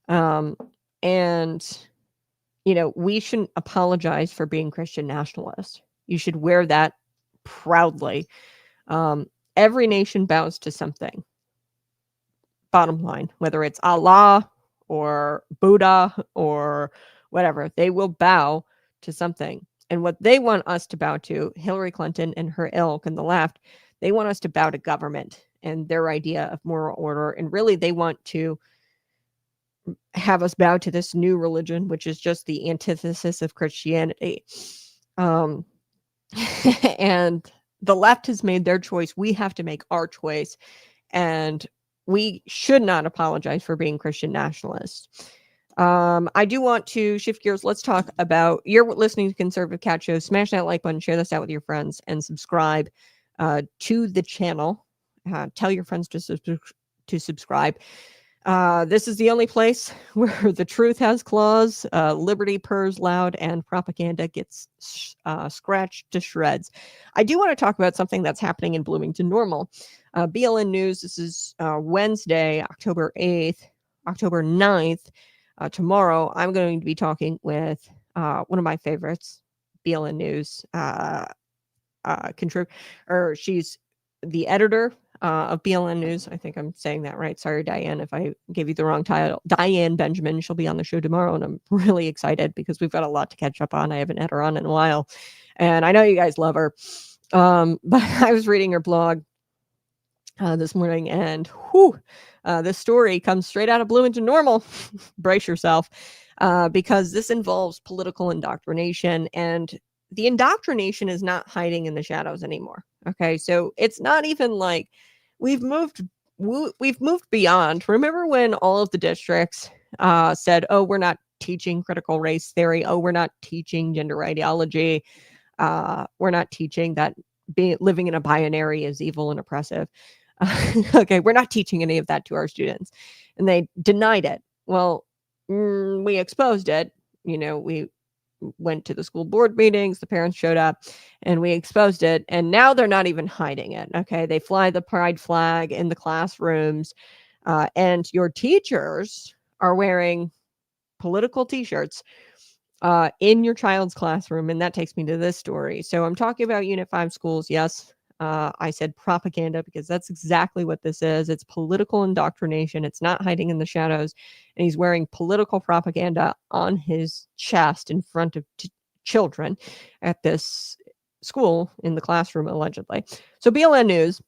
Speaker 1: And, we shouldn't apologize for being Christian nationalists. You should wear that proudly. Every nation bows to something. Bottom line, whether it's Allah or Buddha or whatever, they will bow to something. And what they want us to bow to, Hillary Clinton and her ilk and the left, they want us to bow to government and their idea of moral order. And really, they want to have us bow to this new religion, which is just the antithesis of Christianity. And the left has made their choice. We have to make our choice. And we should not apologize for being Christian nationalists. I do want to shift gears. Let's talk about, you're listening to Conservative Cat Show. Smash that like button, share this out with your friends, and subscribe to the channel. Tell your friends to subscribe. This is the only place where the truth has claws, liberty purrs loud, and propaganda gets scratched to shreds. I do want to talk about something that's happening in Bloomington Normal. BLN News, this is Wednesday, October 8th, October 9th. Tomorrow, I'm going to be talking with one of my favorites, BLN News she's the editor of BLN News. I think I'm saying that right. Sorry, Diane, if I gave you the wrong title. Diane Benjamin. She'll be on the show tomorrow, and I'm really excited because we've got a lot to catch up on. I haven't had her on in a while, and I know you guys love her. But I was reading her blog this morning, and this story comes straight out of Bloomington Normal. Brace yourself, because this involves political indoctrination, and the indoctrination is not hiding in the shadows anymore. Okay, so it's not even like we've moved beyond. Remember when all of the districts said, "Oh, we're not teaching critical race theory. Oh, we're not teaching gender ideology. We're not teaching that living in a binary is evil and oppressive." Okay, we're not teaching any of that to our students, and they denied it. Well, we exposed it. We went to the school board meetings, the parents showed up, and we exposed it, and now they're not even hiding it. Okay, they fly the pride flag in the classrooms, and your teachers are wearing political t-shirts in your child's classroom. And that takes me to this story. So I'm talking about Unit 5 schools. Yes, I said propaganda because that's exactly what this is. It's political indoctrination. It's not hiding in the shadows. And he's wearing political propaganda on his chest in front of children at this school in the classroom, allegedly. So BLN News,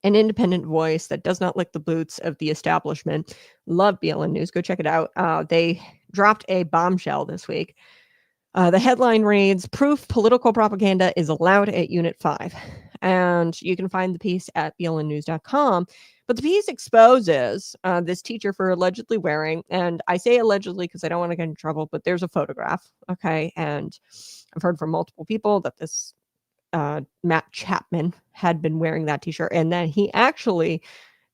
Speaker 1: an independent voice that does not lick the boots of the establishment. Love BLN News. Go check it out. They dropped a bombshell this week. The headline reads, "Proof political propaganda is allowed at Unit 5. And you can find the piece at blnnews.com. But the piece exposes this teacher for allegedly wearing, and I say allegedly because I don't want to get in trouble, but there's a photograph. Okay. And I've heard from multiple people that this Matt Chapman had been wearing that t-shirt, and that he actually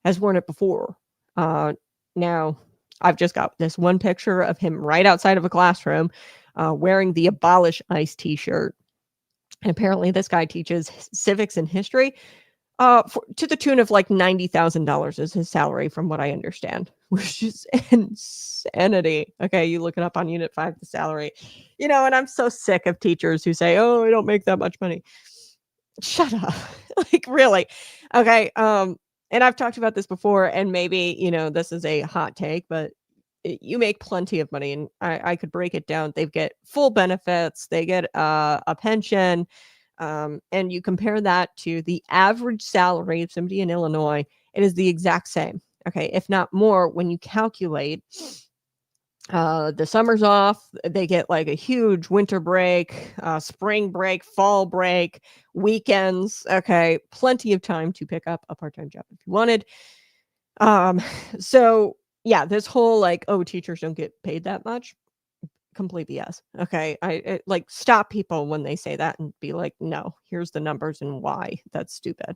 Speaker 1: has worn it before. Now, I've just got this one picture of him right outside of a classroom wearing the Abolish ICE t-shirt. And apparently this guy teaches civics and history to the tune of like $90,000 is his salary, from what I understand, which is insanity. Okay, you look it up on Unit 5, the salary. And I'm so sick of teachers who say, "Oh, I don't make that much money." Shut up. Like, really? Okay. And I've talked about this before, and maybe, this is a hot take, but you make plenty of money, and I could break it down. They get full benefits, they get a pension, and you compare that to the average salary of somebody in Illinois, it is the exact same. Okay, if not more, when you calculate The summer's off. They get like a huge winter break, spring break, fall break, weekends. Okay, plenty of time to pick up a part-time job if you wanted. So yeah, this whole like, oh, teachers don't get paid that much. Complete BS. Okay, like stop people when they say that and be like, no, here's the numbers and why. That's stupid.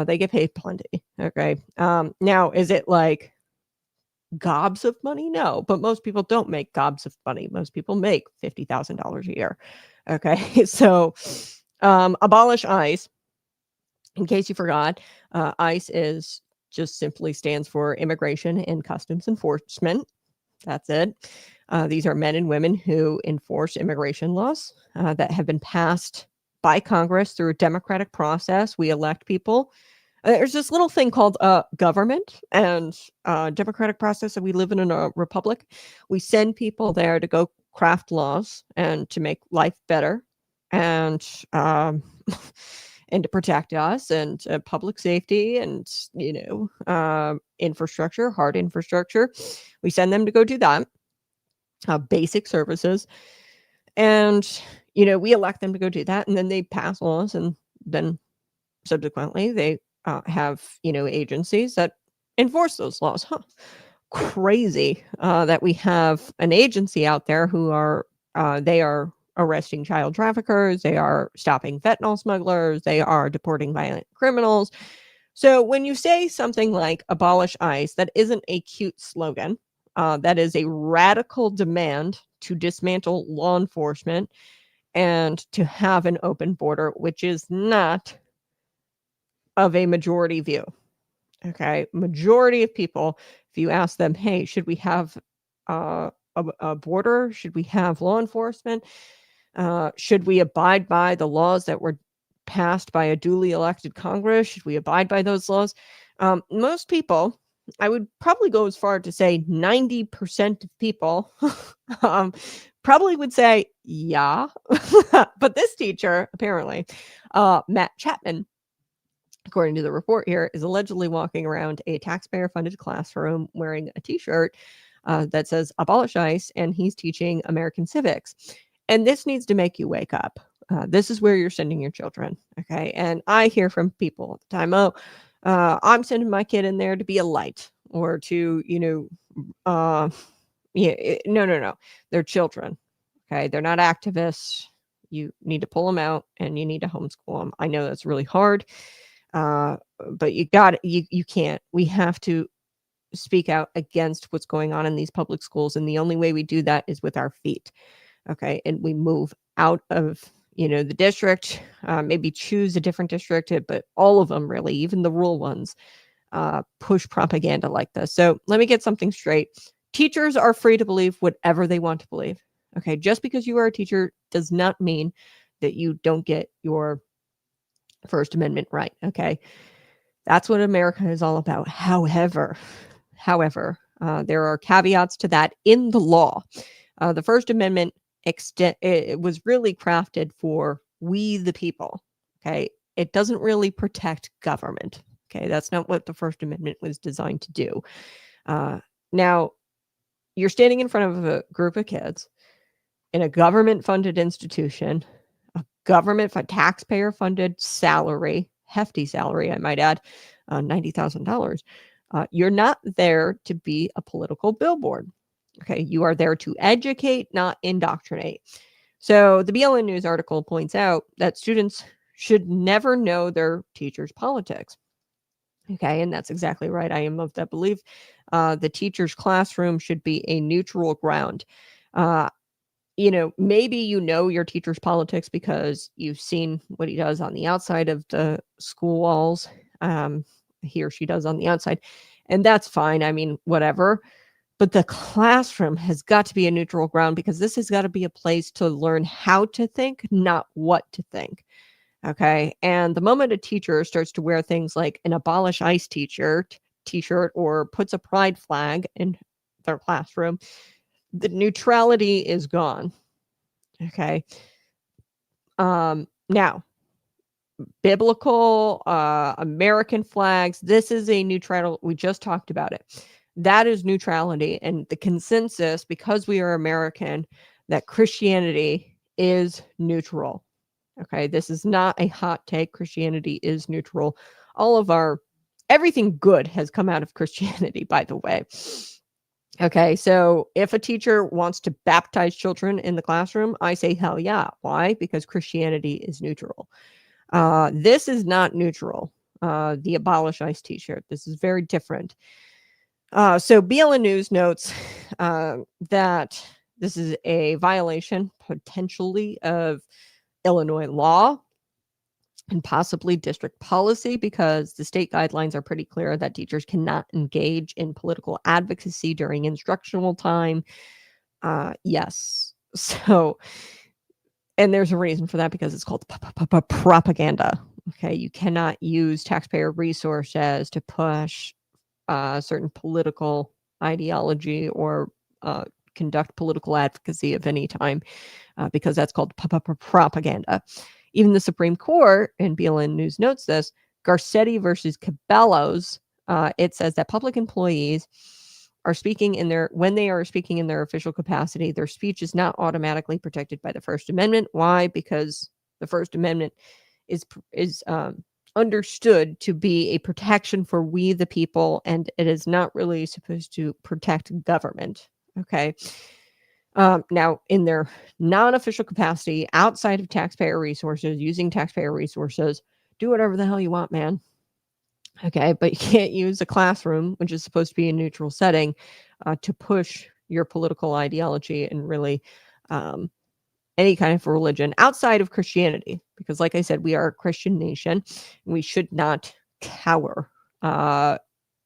Speaker 1: They get paid plenty. Okay. Now is it like gobs of money? No, but most people don't make gobs of money. Most people make $50,000 a year. Okay, so abolish ICE. In case you forgot, ICE is just simply stands for Immigration and Customs Enforcement. That's it. These are men and women who enforce immigration laws that have been passed by Congress through a democratic process. We elect people. There's this little thing called government and democratic process, and we live in a republic. We send people there to go craft laws and to make life better, and and to protect us, and public safety, and infrastructure, hard infrastructure. We send them to go do that, basic services, and we elect them to go do that, and then they pass laws, and then subsequently they have agencies that enforce those laws. Crazy that we have an agency out there who are they are arresting child traffickers, they are stopping fentanyl smugglers, they are deporting violent criminals. So when you say something like abolish ICE, that isn't a cute slogan. That is a radical demand to dismantle law enforcement and to have an open border, which is not of a majority view. Okay. Majority of people, if you ask them, hey, should we have a border? Should we have law enforcement? Should we abide by the laws that were passed by a duly elected Congress? Should we abide by those laws? Most people, I would probably go as far to say 90% of people probably would say, yeah. But this teacher, apparently, Matt Chapman, according to the report here, is allegedly walking around a taxpayer-funded classroom wearing a T-shirt that says abolish ICE, and he's teaching American civics. And this needs to make you wake up. This is where you're sending your children, okay? And I hear from people all the time, I'm sending my kid in there to be a light or to, no. They're children, okay? They're not activists. You need to pull them out and you need to homeschool them. I know that's really hard. But you can't. We have to speak out against what's going on in these public schools. And the only way we do that is with our feet. Okay. And we move out of, the district, maybe choose a different district, but all of them really, even the rural ones, push propaganda like this. So let me get something straight. Teachers are free to believe whatever they want to believe. Okay. Just because you are a teacher does not mean that you don't get your First Amendment right. Okay. That's what America is all about. However, there are caveats to that in the law. The First Amendment it was really crafted for we the people. Okay. It doesn't really protect government. Okay. That's not what the First Amendment was designed to do. Now, you're standing in front of a group of kids in a government-funded institution, taxpayer-funded salary, hefty salary, I might add, $90,000. You're not there to be a political billboard. Okay, you are there to educate, not indoctrinate. So the BLN News article points out that students should never know their teacher's politics. Okay, and that's exactly right. I am of that belief. The teacher's classroom should be a neutral ground. Maybe your teacher's politics because you've seen what he does on the outside of the school walls. He or she does on the outside, and that's fine. I mean, whatever. But the classroom has got to be a neutral ground because this has got to be a place to learn how to think, not what to think. Okay. And the moment a teacher starts to wear things like an abolish ICE t-shirt or puts a pride flag in their classroom, the neutrality is gone. Okay. Now, biblical American flags, this is a neutral. We just talked about it. That is neutrality. And the consensus, because we are American, that Christianity is neutral. Okay. This is not a hot take. Christianity is neutral. Everything good has come out of Christianity, by the way. Okay, so if a teacher wants to baptize children in the classroom, I say hell yeah. Why? Because Christianity is neutral. This is not neutral. The Abolish ICE t-shirt. This is very different. So BLN News notes that this is a violation potentially of Illinois law and possibly district policy, because the state guidelines are pretty clear that teachers cannot engage in political advocacy during instructional time. Yes. So, and there's a reason for that, because it's called propaganda. Okay. You cannot use taxpayer resources to push certain political ideology or conduct political advocacy of any time, because that's called propaganda. Even the Supreme Court, and BLN News notes this, Garcetti versus Cabellos, it says that public employees are speaking when they are speaking in their official capacity, their speech is not automatically protected by the First Amendment. Why? Because the First Amendment is understood to be a protection for we the people, and it is not really supposed to protect government. Okay. Now, in their non-official capacity, outside of taxpayer resources, using taxpayer resources, do whatever the hell you want, man. Okay, but you can't use a classroom, which is supposed to be a neutral setting, to push your political ideology and really any kind of religion outside of Christianity. Because like I said, we are a Christian nation. And we should not cower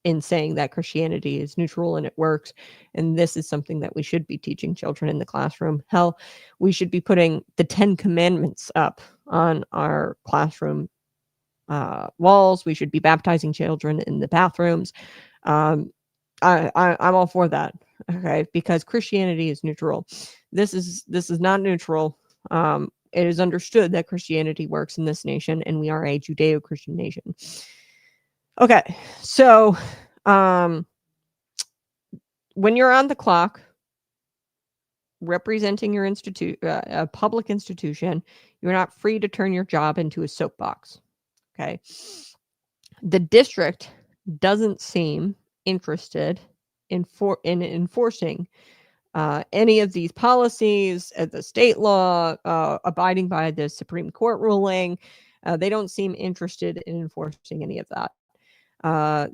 Speaker 1: in saying that Christianity is neutral and it works. And this is something that we should be teaching children in the classroom. Hell, we should be putting the 10 Commandments up on our classroom walls. We should be baptizing children in the bathrooms. I'm all for that. Okay, because Christianity is neutral. This is not neutral. It is understood that Christianity works in this nation, and we are a Judeo-Christian nation. Okay, so when you're on the clock representing your a public institution, you're not free to turn your job into a soapbox. Okay, the district doesn't seem interested in enforcing any of these policies, the state law, abiding by the Supreme Court ruling. They don't seem interested in enforcing any of that.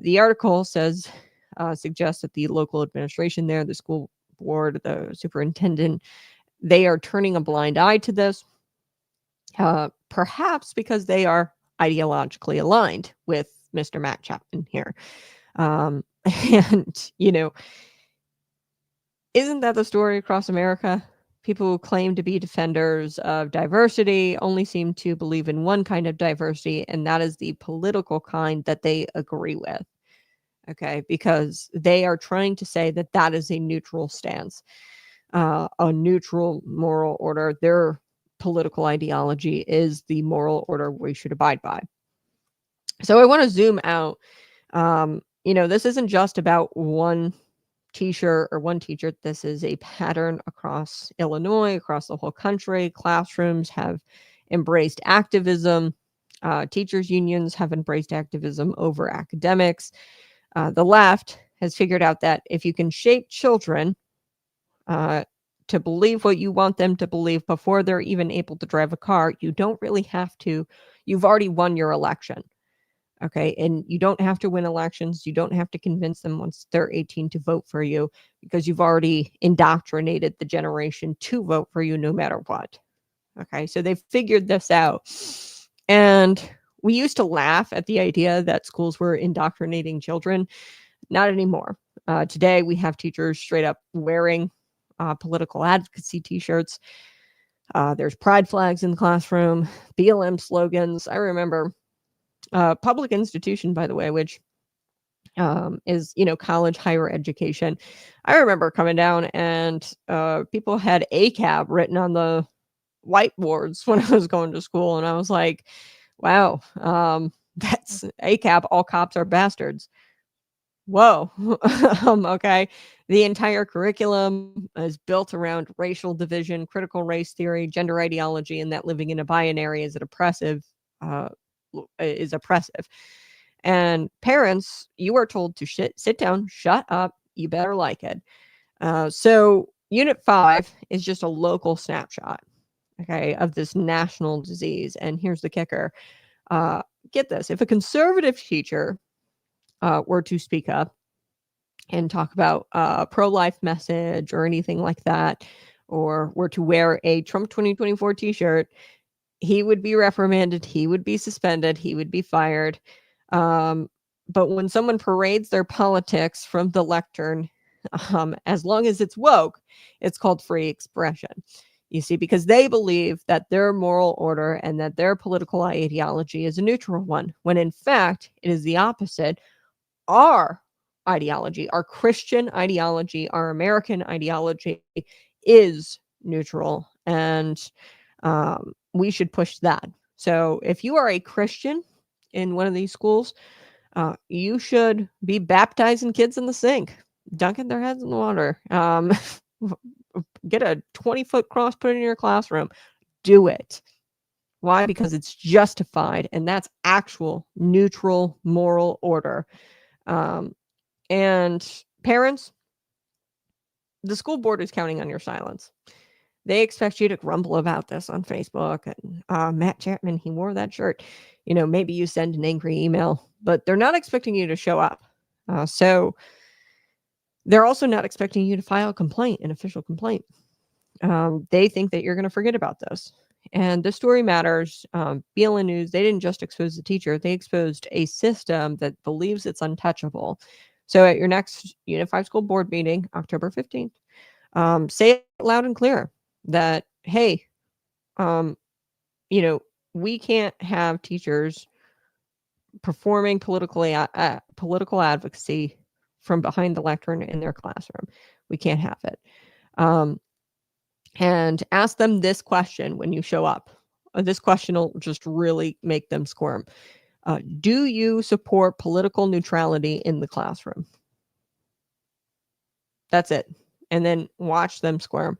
Speaker 1: The article suggests that the local administration there, the school board, the superintendent, they are turning a blind eye to this, perhaps because they are ideologically aligned with Mr. Matt Chapman here. And, isn't that the story across America? People who claim to be defenders of diversity only seem to believe in one kind of diversity, and that is the political kind that they agree with. Okay, because they are trying to say that that is a neutral stance, a neutral moral order. Their political ideology is the moral order we should abide by. So I want to zoom out. This isn't just about one teacher or one teacher. This is a pattern across Illinois, across the whole country. Classrooms have embraced activism. Teachers' unions have embraced activism over academics. The left has figured out that if you can shape children to believe what you want them to believe before they're even able to drive a car, you don't really have to. You've already won your election. Okay. And you don't have to win elections. You don't have to convince them once they're 18 to vote for you, because you've already indoctrinated the generation to vote for you no matter what. Okay. So they've figured this out. And we used to laugh at the idea that schools were indoctrinating children. Not anymore. Today, we have teachers straight up wearing political advocacy t-shirts. There's pride flags in the classroom, BLM slogans. I remember public institution, by the way, which is, college higher education. I remember coming down and people had ACAB written on the whiteboards when I was going to school. And I was like, wow, that's ACAB. All cops are bastards. Whoa. Okay. The entire curriculum is built around racial division, critical race theory, gender ideology, and that living in a binary is oppressive. And parents, you are told to sit down, shut up, you better like it. So Unit 5 is just a local snapshot, okay, of this national disease. And here's the kicker. Get this. If a conservative teacher were to speak up and talk about a pro-life message or anything like that, or were to wear a Trump 2024 t-shirt, he would be reprimanded, he would be suspended, he would be fired. But when someone parades their politics from the lectern, as long as it's woke, it's called free expression. You see, because they believe that their moral order and that their political ideology is a neutral one, when in fact it is the opposite. Our ideology, our Christian ideology, our American ideology is neutral, and we should push that. So if you are a Christian in one of these schools, you should be baptizing kids in the sink, dunking their heads in the water. Get a 20-foot cross put in your classroom. Do it. Why? Because it's justified, and that's actual neutral moral order. And parents, the school board is counting on your silence. They expect you to grumble about this on Facebook. And Matt Chapman, he wore that shirt. Maybe you send an angry email, but they're not expecting you to show up. So they're also not expecting you to file a complaint, an official complaint. They think that you're going to forget about this. And the story matters. BLN News, they didn't just expose the teacher, they exposed a system that believes it's untouchable. So at your next Unit 5 school board meeting, October 15th, say it loud and clear that, hey, we can't have teachers performing political advocacy from behind the lectern in their classroom. We can't have it. And ask them this question when you show up. This question will just really make them squirm. Do you support political neutrality in the classroom? That's it. And then watch them squirm.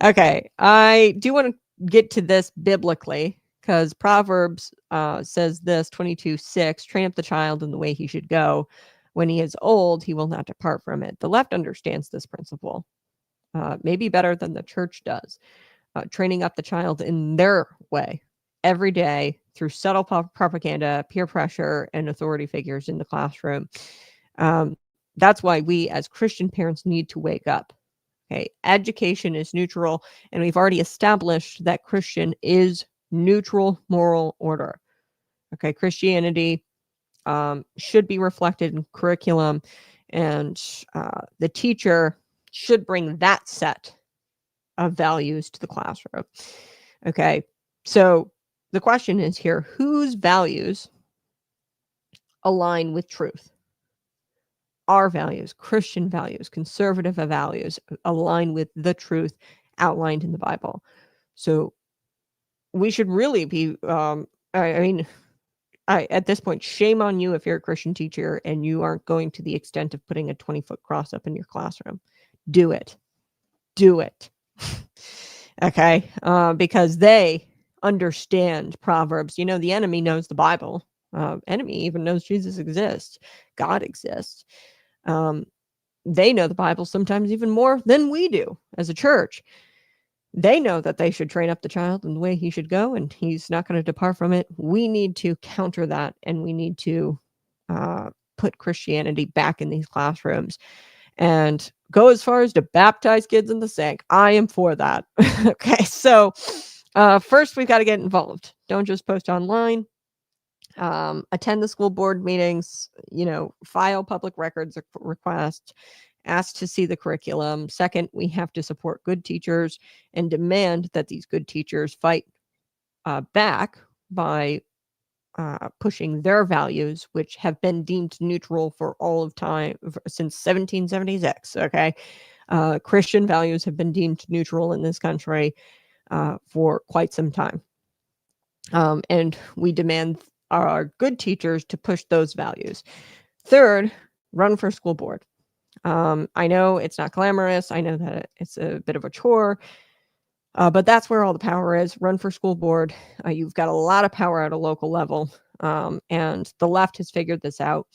Speaker 1: Okay, I do want to get to this biblically, because Proverbs says this, 22:6, train up the child in the way he should go. When he is old, he will not depart from it. The left understands this principle, maybe better than the church does. Training up the child in their way every day through subtle propaganda, peer pressure, and authority figures in the classroom. That's why we as Christian parents need to wake up. Okay, education is neutral, and we've already established that Christian is neutral moral order. Okay, Christianity should be reflected in curriculum, and the teacher should bring that set of values to the classroom. Okay, so the question is here, whose values align with truth? Our values, Christian values, conservative values align with the truth outlined in the Bible. So we should really be, at this point, shame on you if you're a Christian teacher and you aren't going to the extent of putting a 20-foot cross up in your classroom. Do it. Do it. Okay? Because they understand Proverbs. The enemy knows the Bible. Enemy even knows Jesus exists. God exists. They know the Bible sometimes even more than we do as a church. They know that they should train up the child in the way he should go, and he's not going to depart from it. We need to counter that, and we need to put Christianity back in these classrooms and go as far as to baptize kids in the sink. I am for that. Okay, so first we've got to get involved. Don't just post online. Attend the school board meetings, file public records requests, ask to see the curriculum. Second, we have to support good teachers and demand that these good teachers fight back by pushing their values, which have been deemed neutral for all of time since 1776. Okay. Christian values have been deemed neutral in this country for quite some time. And we demand are good teachers to push those values. Third, run for school board. I know it's not glamorous. I know that it's a bit of a chore, but that's where all the power is. Run for school board. You've got a lot of power at a local level, and the left has figured this out.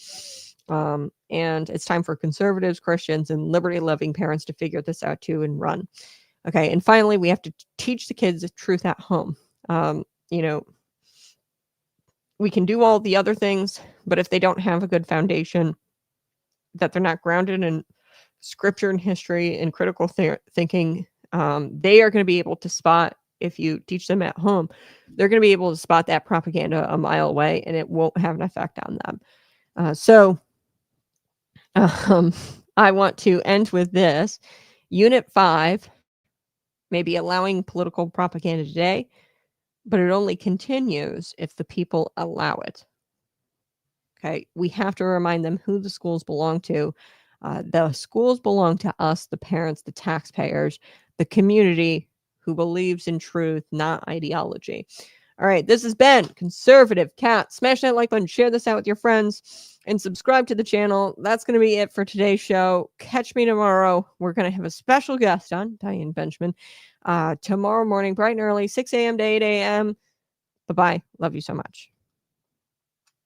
Speaker 1: And it's time for conservatives, Christians, and liberty-loving parents to figure this out too and run. Okay, and finally, we have to teach the kids the truth at home. You know, we can do all the other things, but if they don't have a good foundation, that they're not grounded in scripture and history and critical thinking, they are going to be able to spot, if you teach them at home, they're going to be able to spot that propaganda a mile away, and it won't have an effect on them. So I want to end with this. Unit 5 may be allowing political propaganda today, but it only continues if the people allow it. Okay, we have to remind them who the schools belong to. The schools belong to us, the parents, the taxpayers, the community who believes in truth, not ideology. All right, this has been Conservative Cat. Smash that like button, share this out with your friends, and subscribe to the channel. That's going to be it for today's show. Catch me tomorrow. We're going to have a special guest on, Diane Benjamin, tomorrow morning, bright and early, 6 a.m. to 8 a.m. Bye-bye. Love you so much.